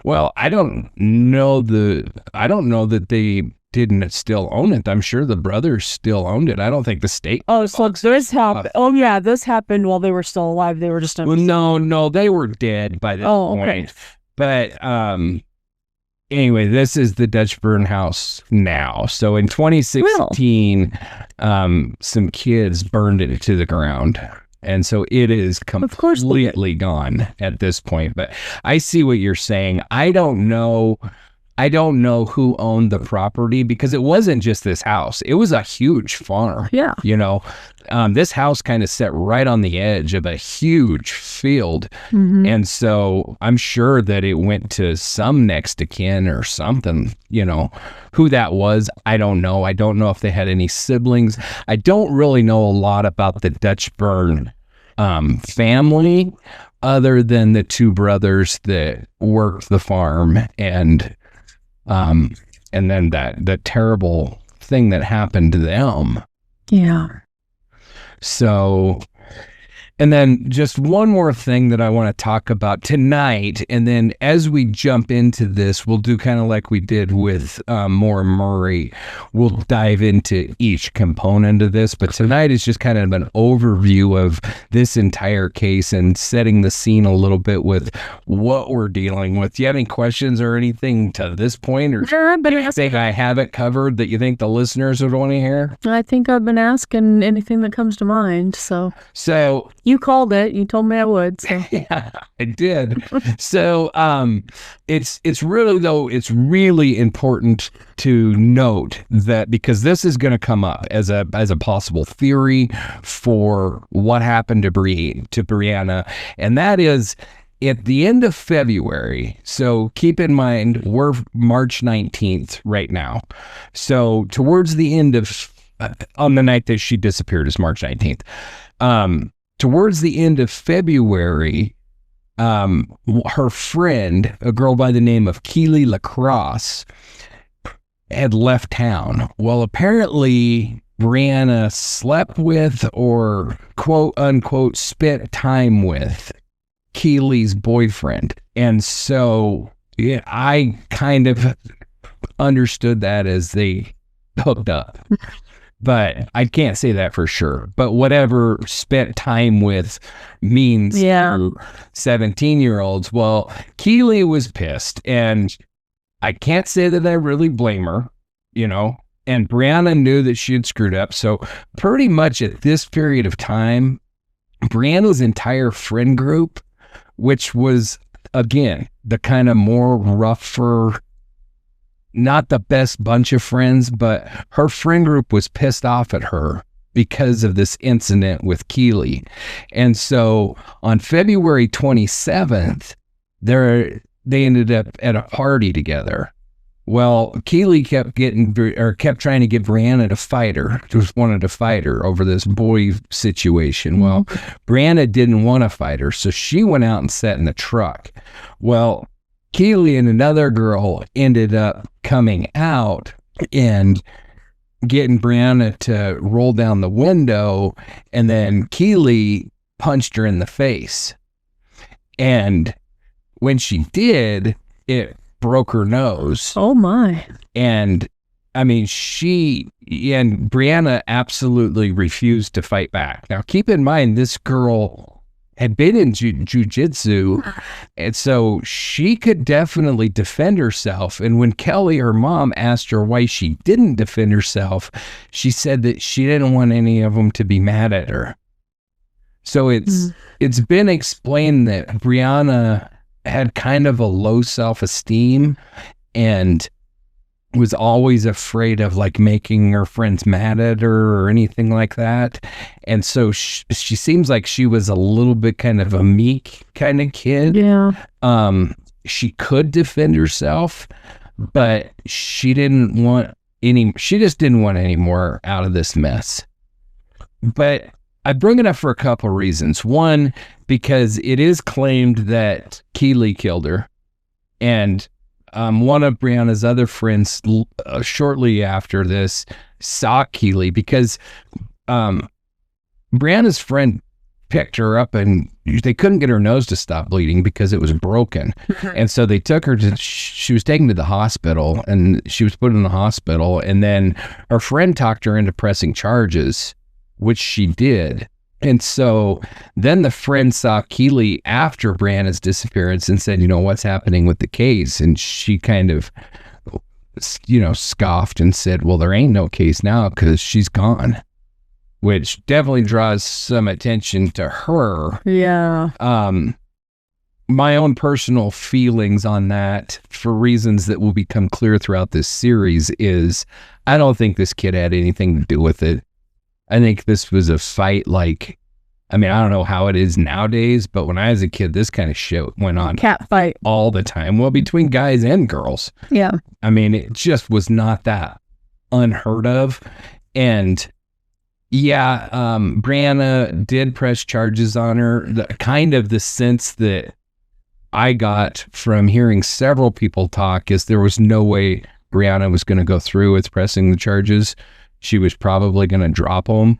Speaker 1: Well, I don't know that they didn't still own it. I'm sure the brothers still owned it. I don't think the state.
Speaker 2: Oh, so this happened. Oh, yeah, this happened while they were still alive. They were just.
Speaker 1: Well, no, they were dead by this point.
Speaker 2: Okay.
Speaker 1: But anyway, this is the Dutch burn house now. So in 2016, some kids burned it to the ground. And so it is completely gone at this point. But I see what you're saying. I don't know who owned the property because it wasn't just this house. It was a huge farm.
Speaker 2: Yeah.
Speaker 1: This house kind of sat right on the edge of a huge field.
Speaker 2: Mm-hmm.
Speaker 1: And so I'm sure that it went to some next of kin or something, who that was. I don't know. I don't know if they had any siblings. I don't really know a lot about the Dutch burn family other than the two brothers that worked the farm and then the terrible thing that happened to them.
Speaker 2: Yeah.
Speaker 1: So, and then just one more thing that I want to talk about tonight. And then as we jump into this, we'll do kind of like we did with Maura Murray. We'll dive into each component of this. But tonight is just kind of an overview of this entire case and setting the scene a little bit with what we're dealing with. Do you have any questions or anything to this point? Or anything I haven't covered that you think the listeners would want to hear?
Speaker 2: I think I've been asking anything that comes to mind. So you called it. You told me I would. So.
Speaker 1: Yeah, I did. So it's really important to note that because this is going to come up as a possible theory for what happened to Brianna, and that is at the end of February. So keep in mind we're March 19th right now. So towards the end of on the night that she disappeared is March 19th. Towards the end of February, her friend, a girl by the name of Keely Lacrosse, had left town. Well, apparently Brianna slept with or quote unquote spent time with Keely's boyfriend. And so yeah, I kind of understood that as they hooked up. But I can't say that for sure. But whatever spent time with means to 17-year-olds. Well, Keely was pissed. And I can't say that I really blame her, And Brianna knew that she had screwed up. So pretty much at this period of time, Brianna's entire friend group, which was, again, the kind of more rougher, not the best bunch of friends, but her friend group was pissed off at her because of this incident with Keely. And so on February 27th, they ended up at a party together. Well, Keely kept trying to get Brianna to fight her, just wanted to fight her over this boy situation. Well, Brianna didn't want to fight her, so she went out and sat in the truck. Well, Keely and another girl ended up coming out and getting Brianna to roll down the window, and then Keely punched her in the face. And when she did, it broke her nose.
Speaker 2: Oh my.
Speaker 1: And I mean, Brianna absolutely refused to fight back. Now, keep in mind, this girl had been in jujitsu, and so she could definitely defend herself. And when Kelly, her mom, asked her why she didn't defend herself, she said that she didn't want any of them to be mad at her. So it's been explained that Brianna had kind of a low self-esteem and was always afraid of like making her friends mad at her or anything like that. And so she seems like she was a little bit kind of a meek kind of kid.
Speaker 2: Yeah.
Speaker 1: She could defend herself, but she just didn't want any more out of this mess. But I bring it up for a couple reasons. One, because it is claimed that Keeley killed her, and one of Brianna's other friends shortly after this saw Keeley, because Brianna's friend picked her up and they couldn't get her nose to stop bleeding because it was broken. And so they took her she was taken to the hospital, and she was put in the hospital, and then her friend talked her into pressing charges, which she did. And so then the friend saw Keeley after Brianna's disappearance and said, what's happening with the case? And she kind of, scoffed and said, well, there ain't no case now because she's gone, which definitely draws some attention to her.
Speaker 2: Yeah.
Speaker 1: My own personal feelings on that, for reasons that will become clear throughout this series, is I don't think this kid had anything to do with it. I think this was a fight I don't know how it is nowadays, but when I was a kid, this kind of shit went on.
Speaker 2: Cat fight.
Speaker 1: All the time. Well, between guys and girls.
Speaker 2: Yeah.
Speaker 1: It just was not that unheard of. And yeah, Brianna did press charges on her. The sense that I got from hearing several people talk is there was no way Brianna was going to go through with pressing the charges. She was probably going to drop them.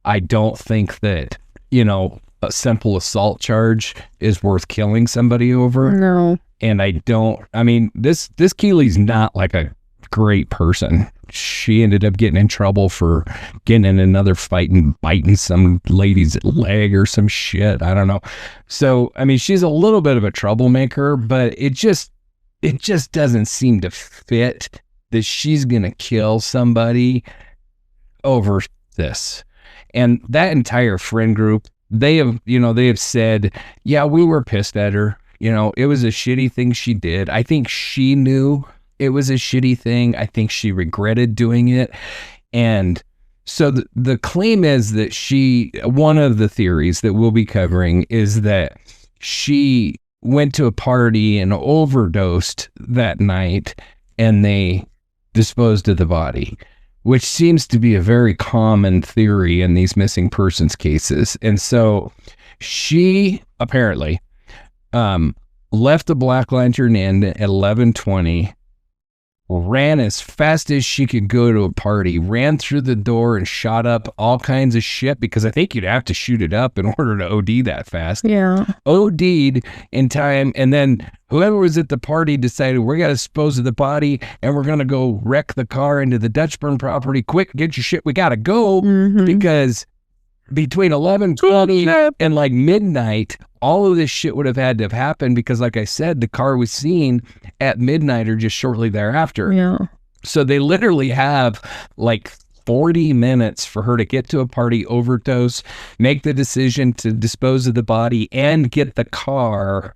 Speaker 1: I don't think that, a simple assault charge is worth killing somebody over.
Speaker 2: No.
Speaker 1: And this Keeley's not like a great person. She ended up getting in trouble for getting in another fight and biting some lady's leg or some shit. I don't know. So, she's a little bit of a troublemaker, but it just doesn't seem to fit that she's going to kill somebody over this. And that entire friend group, they have said, yeah, we were pissed at her. It was a shitty thing she did. I think she knew it was a shitty thing. I think she regretted doing it. And so the claim is that one of the theories that we'll be covering is that she went to a party and overdosed that night, and they disposed of the body, which seems to be a very common theory in these missing persons cases. And so she apparently left the Black Lantern Inn at 11:20, ran as fast as she could go to a party, ran through the door and shot up all kinds of shit, because I think you'd have to shoot it up in order to OD that fast.
Speaker 2: Yeah.
Speaker 1: OD'd in time, and then whoever was at the party decided, we're going to dispose of the body, and we're going to go wreck the car into the Dutchburn property. Quick, get your shit. We got to go, because between 11:20 and midnight, all of this shit would have had to have happened, because like I said, the car was seen at midnight or just shortly thereafter.
Speaker 2: Yeah.
Speaker 1: So they literally have 40 minutes for her to get to a party, overdose, make the decision to dispose of the body, and get the car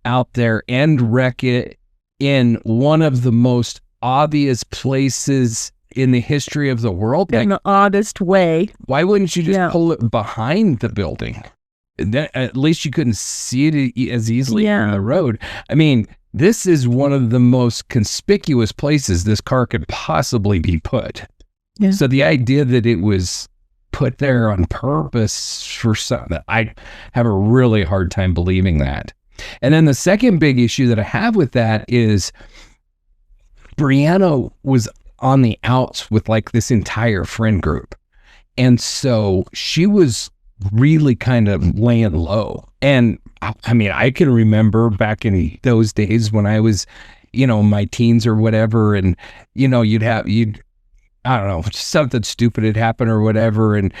Speaker 1: out there and wreck it in one of the most obvious places in the history of the world.
Speaker 2: In the oddest way.
Speaker 1: Why wouldn't you just pull it behind the building? Then at least you couldn't see it as easily from the road. This is one of the most conspicuous places this car could possibly be put. Yeah. So the idea that it was put there on purpose for something, I have a really hard time believing that. And then the second big issue that I have with that is Brianna was on the outs with this entire friend group. And so she was really kind of laying low. And I can remember back in those days when I was, my teens or whatever, and, you'd I don't know, just something stupid had happened or whatever. And,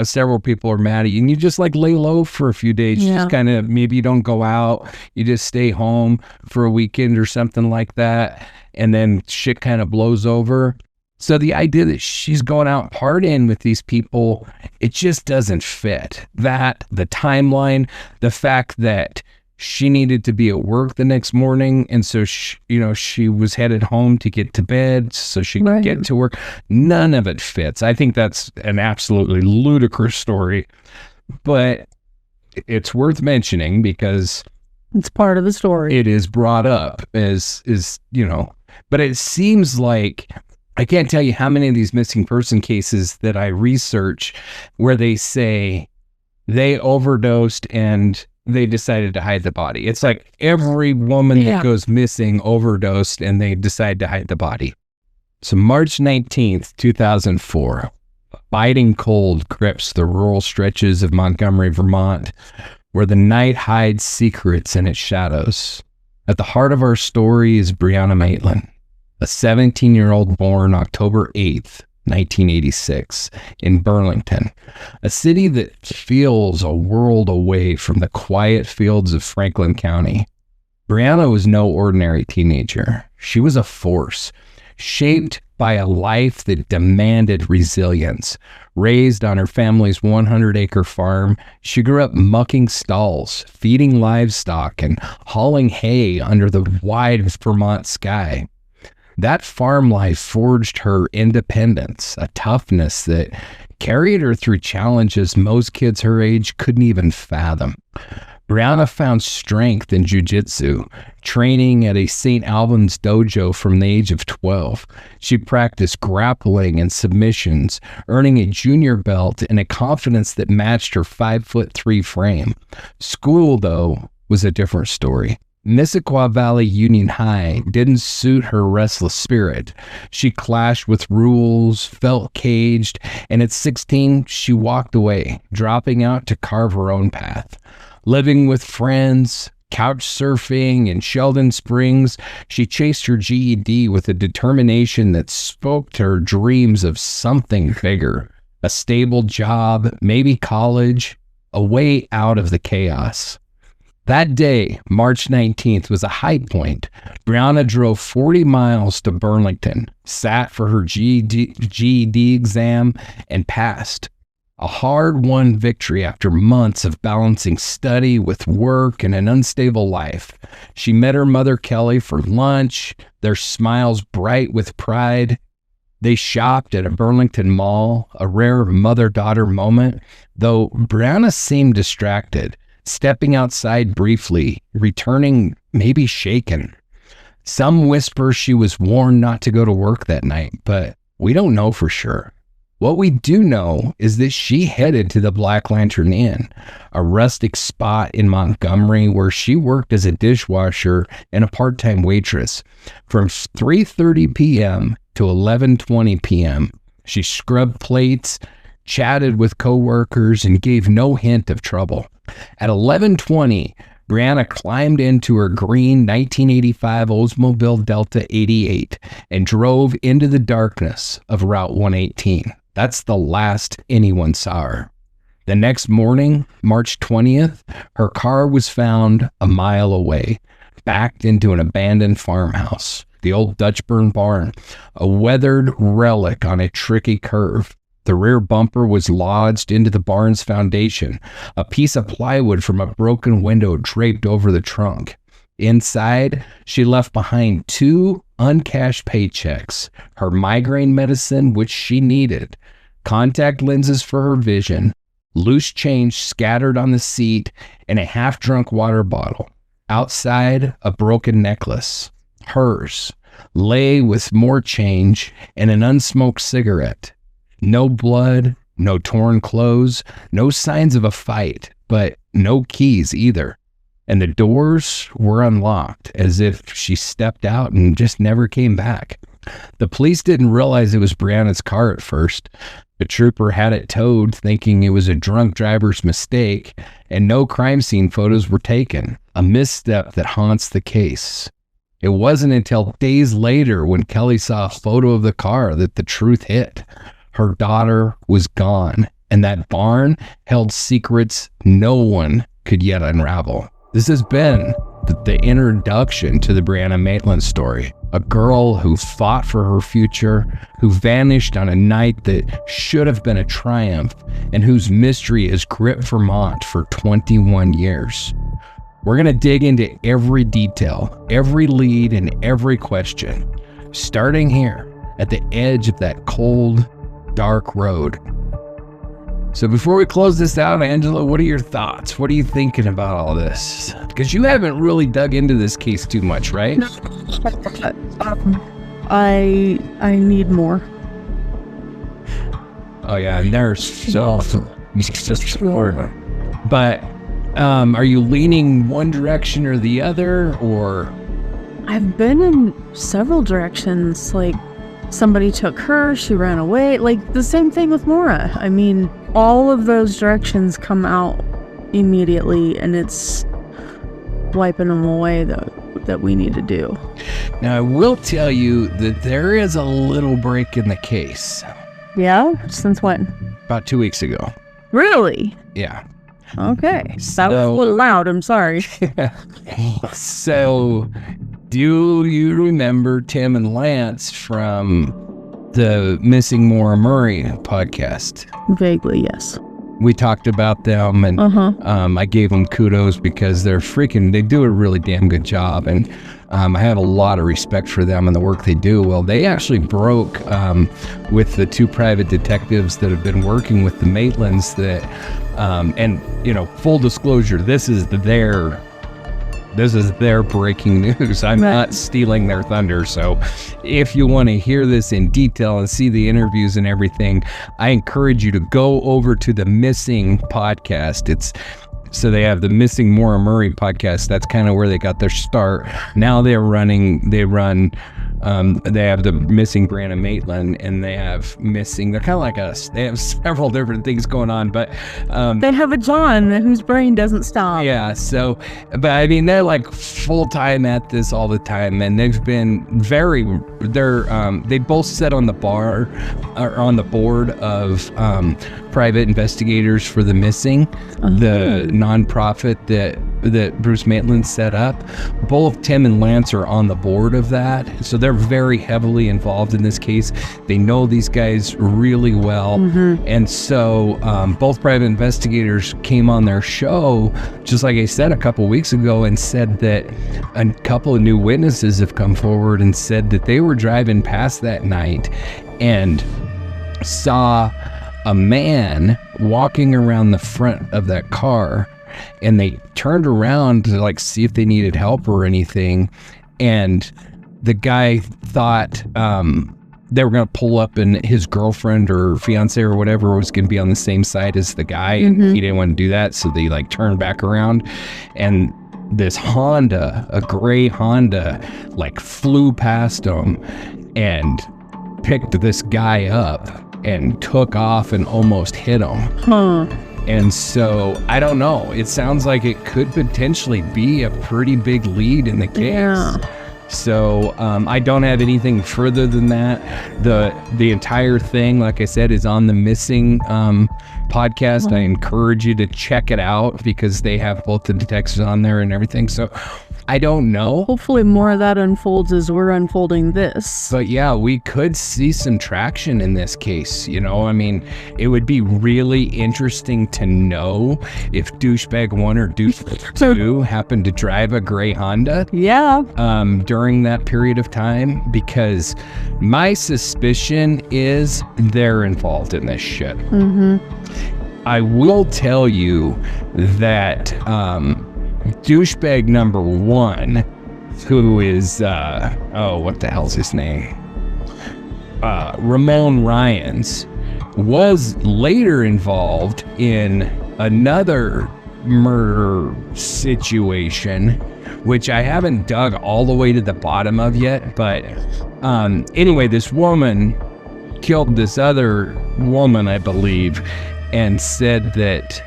Speaker 1: several people are mad at you and you just like lay low for a few days.
Speaker 2: Yeah.
Speaker 1: Just kind of, maybe you don't go out, you just stay home for a weekend or something like that. And then shit kind of blows over. So the idea that she's going out partying with these people, it just doesn't fit. That, the timeline, the fact that she needed to be at work the next morning, and so she was headed home to get to bed so she could get to work. None of it fits. I think that's an absolutely ludicrous story, but it's worth mentioning because
Speaker 2: it's part of the story.
Speaker 1: It is brought up as but it seems like, I can't tell you how many of these missing person cases that I research where they say they overdosed and they decided to hide the body. It's like every woman that goes missing overdosed and they decide to hide the body. So March 19th, 2004, a biting cold grips the rural stretches of Montgomery, Vermont, where the night hides secrets in its shadows. At the heart of our story is Brianna Maitland, a 17-year-old born October 8th, 1986, in Burlington, a city that feels a world away from the quiet fields of Franklin County. Brianna was no ordinary teenager. She was a force, shaped by a life that demanded resilience. Raised on her family's 100-acre farm, she grew up mucking stalls, feeding livestock, and hauling hay under the wide Vermont sky. That farm life forged her independence, a toughness that carried her through challenges most kids her age couldn't even fathom. Brianna found strength in jiu-jitsu, training at a St. Albans dojo from the age of 12. She practiced grappling and submissions, earning a junior belt and a confidence that matched her 5'3" frame. School, though, was a different story. Nisqually Valley Union High didn't suit her restless spirit. She clashed with rules, felt caged, and at 16, she walked away, dropping out to carve her own path. Living with friends, couch surfing in Sheldon Springs, she chased her GED with a determination that spoke to her dreams of something bigger, a stable job, maybe college, a way out of the chaos. That day, March 19th, was a high point. Brianna drove 40 miles to Burlington, sat for her GED exam, and passed. A hard-won victory after months of balancing study with work and an unstable life. She met her mother, Kelly, for lunch, their smiles bright with pride. They shopped at a Burlington mall, a rare mother-daughter moment, though Brianna seemed distracted, stepping outside briefly, returning maybe shaken. Some whisper she was warned not to go to work that night, but we don't know for sure. What we do know is that she headed to the Black Lantern Inn, a rustic spot in Montgomery where she worked as a dishwasher and a part-time waitress. From 3:30 p.m. to 11:20 p.m., she scrubbed plates, chatted with coworkers, and gave no hint of trouble. At 11:20, Brianna climbed into her green 1985 Oldsmobile Delta 88 and drove into the darkness of Route 118. That's the last anyone saw her. The next morning, March 20th, her car was found a mile away, backed into an abandoned farmhouse, the old Dutchburn barn, a weathered relic on a tricky curve. The rear bumper was lodged into the barn's foundation, a piece of plywood from a broken window draped over the trunk. Inside, she left behind 2 uncashed paychecks, her migraine medicine, which she needed, contact lenses for her vision, loose change scattered on the seat, and a half-drunk water bottle. Outside, a broken necklace, hers, lay with more change and an unsmoked cigarette. No blood, no torn clothes, no signs of a fight, but no keys either. And the doors were unlocked, as if she stepped out and just never came back. The police didn't realize it was Brianna's car at first. The trooper had it towed, thinking it was a drunk driver's mistake, and no crime scene photos were taken, a misstep that haunts the case. It wasn't until days later when Kelly saw a photo of the car that the truth hit. Her daughter was gone, and that barn held secrets no one could yet unravel. This has been the introduction to the Brianna Maitland story. A girl who fought for her future, who vanished on a night that should have been a triumph, and whose mystery has gripped Vermont for 21 years. We're going to dig into every detail, every lead, and every question, starting here at the edge of that cold, dark road. So before we close this out, Angela, what are your thoughts? What are you thinking about all this? Because you haven't really dug into this case too much, right?
Speaker 2: No. I need more.
Speaker 1: Oh yeah, and there's so but are you leaning one direction or the other, or?
Speaker 2: I've been in several directions. Like, somebody took her, she ran away. Like, the same thing with Maura. I mean, all of those directions come out immediately, and it's wiping them away that we need to do.
Speaker 1: Now, I will tell you that there is a little break in the case.
Speaker 2: Yeah? Since when?
Speaker 1: About 2 weeks ago.
Speaker 2: Really?
Speaker 1: Yeah.
Speaker 2: Okay. That was a little loud. I'm sorry.
Speaker 1: So, do you remember Tim and Lance from the Missing Maura Murray podcast?
Speaker 2: Vaguely, yes.
Speaker 1: We talked about them, and I gave them kudos because they do a really damn good job, and I have a lot of respect for them and the work they do. Well, they actually broke with the two private detectives that have been working with the Maitlands that, and, you know, full disclosure, this is their breaking news. I'm not stealing their thunder. So if you want to hear this in detail and see the interviews and everything, I encourage you to go over to the Missing podcast. So they have the Missing Maura Murray podcast. That's kind of where they got their start. Now they have the Missing Brianna Maitland, and they have Missing. They're kind of like us. They have several different things going on, but
Speaker 2: they have a John whose brain doesn't stop.
Speaker 1: Yeah. So, but I mean, they're like full time at this all the time, and they've been they both sit on the board of private investigators for the Missing, the nonprofit that Bruce Maitland set up. Both Tim and Lance are on the board of that, so they're very heavily involved in this case. They know these guys really well, and so both private investigators came on their show, just like I said, a couple weeks ago, and said that a couple of new witnesses have come forward and said that they were driving past that night and saw a man walking around the front of that car, and they turned around to like see if they needed help or anything, and the guy thought they were going to pull up and his girlfriend or fiance or whatever was going to be on the same side as the guy, and he didn't want to do that, so they like turned back around, and this Honda, a gray Honda, like flew past them and picked this guy up and took off and almost hit him. And so, I don't know. It sounds like it could potentially be a pretty big lead in the case. Yeah. So, I don't have anything further than that. The entire thing, like I said, is on the Missing podcast. I encourage you to check it out because they have both the detectives on there and everything. So, I don't know.
Speaker 2: Hopefully more of that unfolds as we're unfolding this.
Speaker 1: But yeah, we could see some traction in this case. You know, I mean, it would be really interesting to know if douchebag 1 or douchebag 2 happened to drive a gray Honda.
Speaker 2: Yeah.
Speaker 1: During that period of time, because my suspicion is they're involved in this shit. I will tell you that douchebag number 1, who is what the hell's his name? Ramon Ryans, was later involved in another murder situation, which I haven't dug all the way to the bottom of yet. But anyway, this woman killed this other woman, I believe, and said that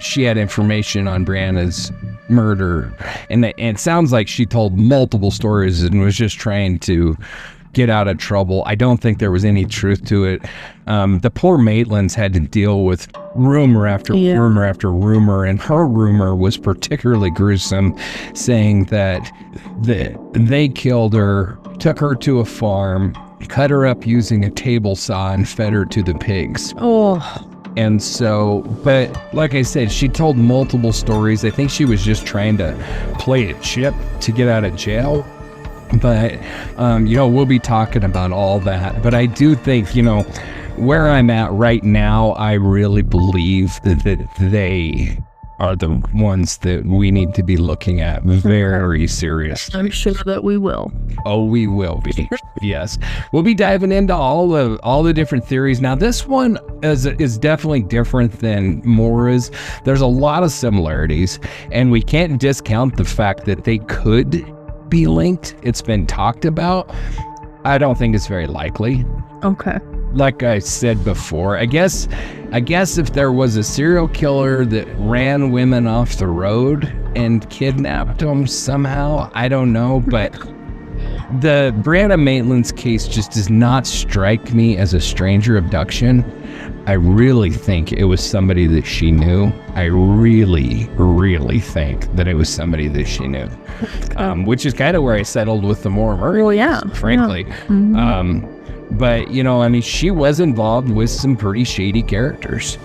Speaker 1: she had information on Brianna's murder. And it sounds like she told multiple stories and was just trying to get out of trouble. I don't think there was any truth to it. The poor Maitlands had to deal with rumor after rumor after rumor, and her rumor was particularly gruesome, saying that they killed her, took her to a farm, cut her up using a table saw, and fed her to the pigs. And so, but like I said, she told multiple stories. I think she was just trying to play a chip to get out of jail. But, we'll be talking about all that. But I do think, where I'm at right now, I really believe that they are the ones that we need to be looking at very seriously.
Speaker 2: I'm sure that we will.
Speaker 1: Oh, we will be. Yes. We'll be diving into all the different theories. Now, this one is definitely different than Maura's. There's a lot of similarities, and we can't discount the fact that they could be linked. It's been talked about. I don't think it's very likely.
Speaker 2: Okay.
Speaker 1: Like I said before, I guess if there was a serial killer that ran women off the road and kidnapped them somehow, I don't know, but the Brianna Maitland's case just does not strike me as a stranger abduction. I really think it was somebody that she knew. I really, really think that it was somebody that she knew, which is kind of where I settled with the Maura murder.
Speaker 2: Well, yeah,
Speaker 1: frankly. Yeah. Mm-hmm. But, she was involved with some pretty shady characters.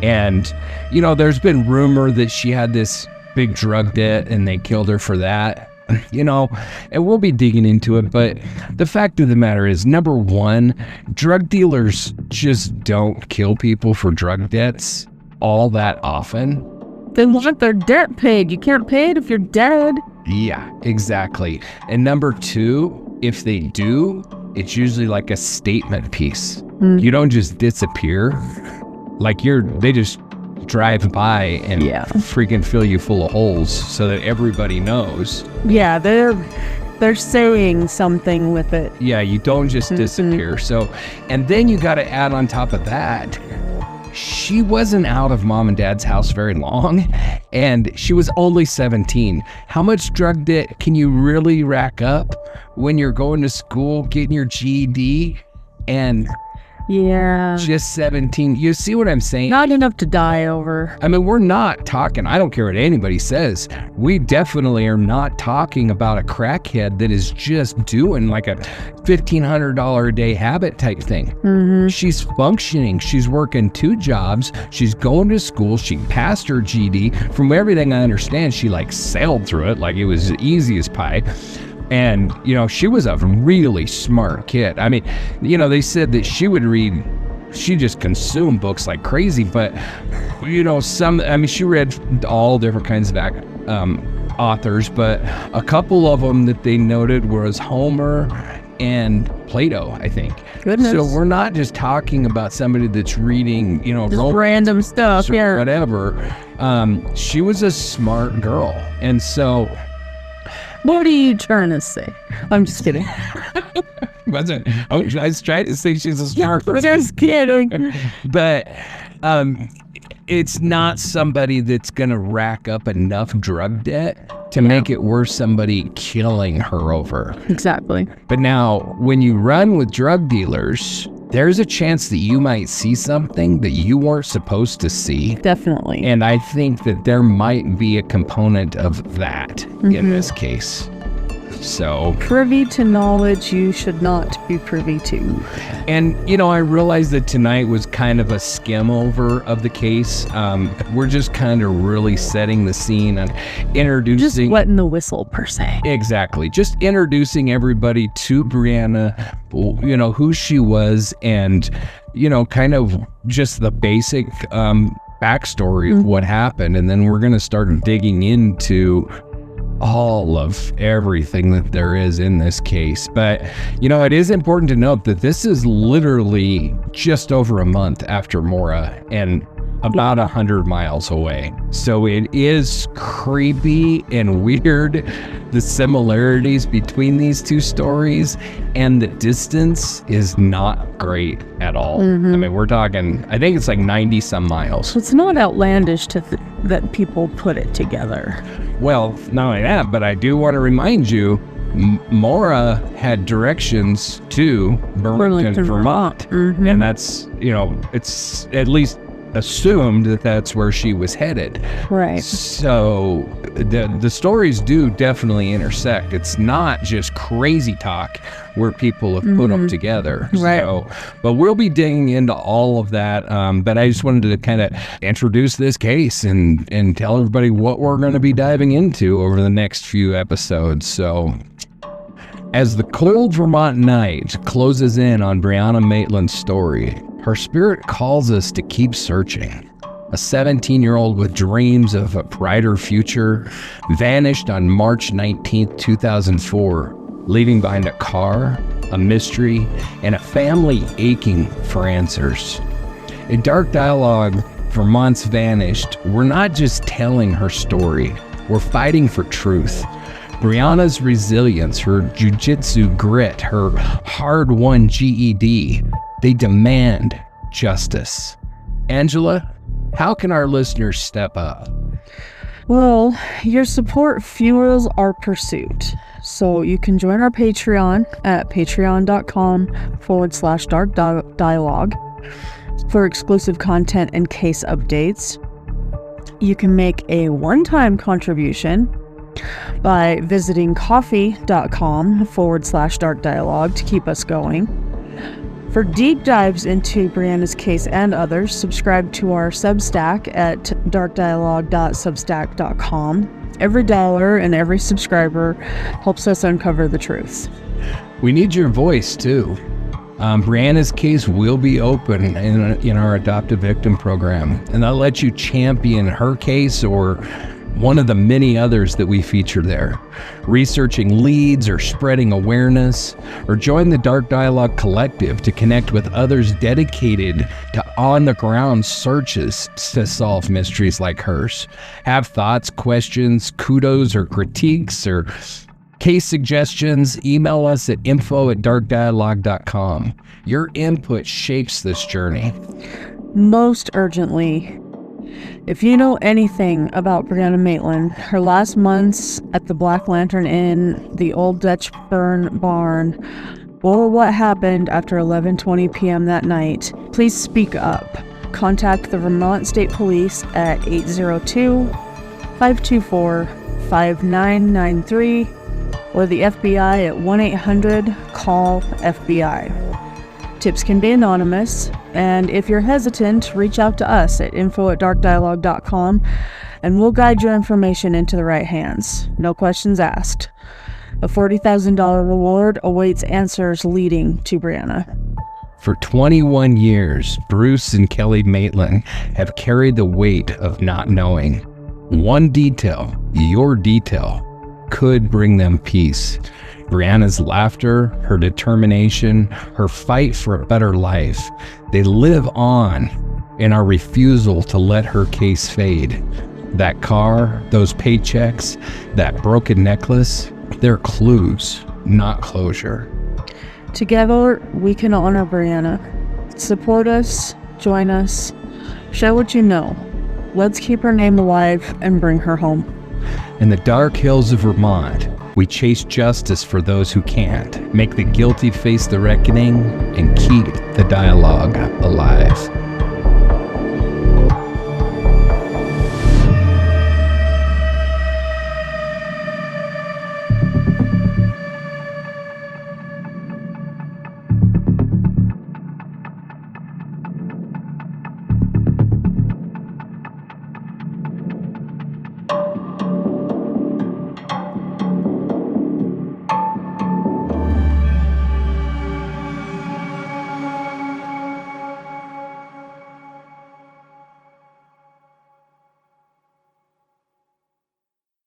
Speaker 1: And, there's been rumor that she had this big drug debt and they killed her for that. And we'll be digging into it. But the fact of the matter is, number one, drug dealers just don't kill people for drug debts all that often.
Speaker 2: They want their debt paid. You can't pay it if you're dead.
Speaker 1: Yeah, exactly. And number two, if they do, it's usually like a statement piece. You don't just disappear. Like they just drive by and freaking fill you full of holes so that everybody knows.
Speaker 2: Yeah, they're saying something with it.
Speaker 1: Yeah, you don't just disappear. So, and then you got to add on top of that, she wasn't out of mom and dad's house very long, and she was only 17. How much drug debt can you really rack up when you're going to school, getting your GED, and just 17? You see what I'm saying?
Speaker 2: Not enough to die over.
Speaker 1: I mean, we're not talking, I don't care what anybody says, we definitely are not talking about a crackhead that is just doing like a $1,500 a day habit type thing. Mm-hmm. She's functioning. She's working 2 jobs. She's going to school. She passed her GED. From everything I understand, she sailed through it like it was easy as pie. And, she was a really smart kid. I mean, they said that she just consumed books like crazy, but, she read all different kinds of authors, but a couple of them that they noted was Homer and Plato, I think.
Speaker 2: Goodness.
Speaker 1: So we're not just talking about somebody that's reading,
Speaker 2: just random stuff,
Speaker 1: whatever. She was a smart girl. And so...
Speaker 2: What are you trying to say? I'm just kidding.
Speaker 1: I was trying to say she's a smart person.
Speaker 2: Just kidding.
Speaker 1: But it's not somebody that's going to rack up enough drug debt to make it worth somebody killing her over.
Speaker 2: Exactly.
Speaker 1: But now, when you run with drug dealers, there's a chance that you might see something that you weren't supposed to see.
Speaker 2: Definitely.
Speaker 1: And I think that there might be a component of that in this case. So,
Speaker 2: privy to knowledge you should not be privy to.
Speaker 1: And, I realized that tonight was kind of a skim over of the case. We're just kind of really setting the scene and introducing...
Speaker 2: Just wetting the whistle, per se.
Speaker 1: Exactly. Just introducing everybody to Brianna, who she was, and, kind of just the basic backstory of what happened. And then we're going to start digging into all of everything that there is in this case. But, it is important to note that this is literally just over a month after Maura. And about 100 miles away. So it is creepy and weird, the similarities between these two stories, and the distance is not great at all. I mean, we're talking, I think it's like 90 some miles.
Speaker 2: So it's not outlandish that people put it together.
Speaker 1: Well, not only that, but I do want to remind you, Maura had directions to Burlington, Vermont. And that's, it's at least assumed that that's where she was headed.
Speaker 2: Right.
Speaker 1: So the stories do definitely intersect. It's not just crazy talk where people have put them together.
Speaker 2: Right.
Speaker 1: So, but we'll be digging into all of that. But I just wanted to kind of introduce this case and tell everybody what we're going to be diving into over the next few episodes. So as the cold Vermont night closes in on Brianna Maitland's story, her spirit calls us to keep searching. A 17-year-old with dreams of a brighter future vanished on March 19, 2004, leaving behind a car, a mystery, and a family aching for answers. In Dark Dialogue, Vermont's Vanished, we're not just telling her story, we're fighting for truth. Brianna's resilience, her jiu-jitsu grit, her hard-won GED, they demand justice. Angela, how can our listeners step up?
Speaker 2: Well, your support fuels our pursuit. So you can join our Patreon at patreon.com/dark dialogue for exclusive content and case updates. You can make a one-time contribution by visiting coffee.com/dark dialogue to keep us going. For deep dives into Brianna's case and others, subscribe to our Substack at darkdialogue.substack.com. Every dollar and every subscriber helps us uncover the truth.
Speaker 1: We need your voice too. Brianna's case will be open in our adoptive victim program, and I'll let you champion her case or one of the many others that we feature there. Researching leads or spreading awareness, or join the Dark Dialogue Collective to connect with others dedicated to on-the-ground searches to solve mysteries like hers. Have thoughts, questions, kudos, or critiques, or case suggestions? Email us at info@darkdialogue.com. Your input shapes this journey.
Speaker 2: Most urgently, if you know anything about Brianna Maitland, her last months at the Black Lantern Inn, the Old Dutch Burn Barn, or what happened after 11:20 p.m. that night, please speak up. Contact the Vermont State Police at 802-524-5993 or the FBI at 1-800-CALL-FBI. Tips can be anonymous, and if you're hesitant, reach out to us at info@darkdialogue.com, and we'll guide your information into the right hands. No questions asked. A $40,000 reward awaits answers leading to Brianna.
Speaker 1: For 21 years, Bruce and Kelly Maitland have carried the weight of not knowing. One detail, your detail, could bring them peace. Brianna's laughter, her determination, her fight for a better life, they live on in our refusal to let her case fade. That car, those paychecks, that broken necklace, they're clues, not closure.
Speaker 2: Together, we can honor Brianna. Support us, join us, show what you know. Let's keep her name alive and bring her home.
Speaker 1: In the dark hills of Vermont, we chase justice for those who can't, make the guilty face the reckoning, and keep the dialogue alive.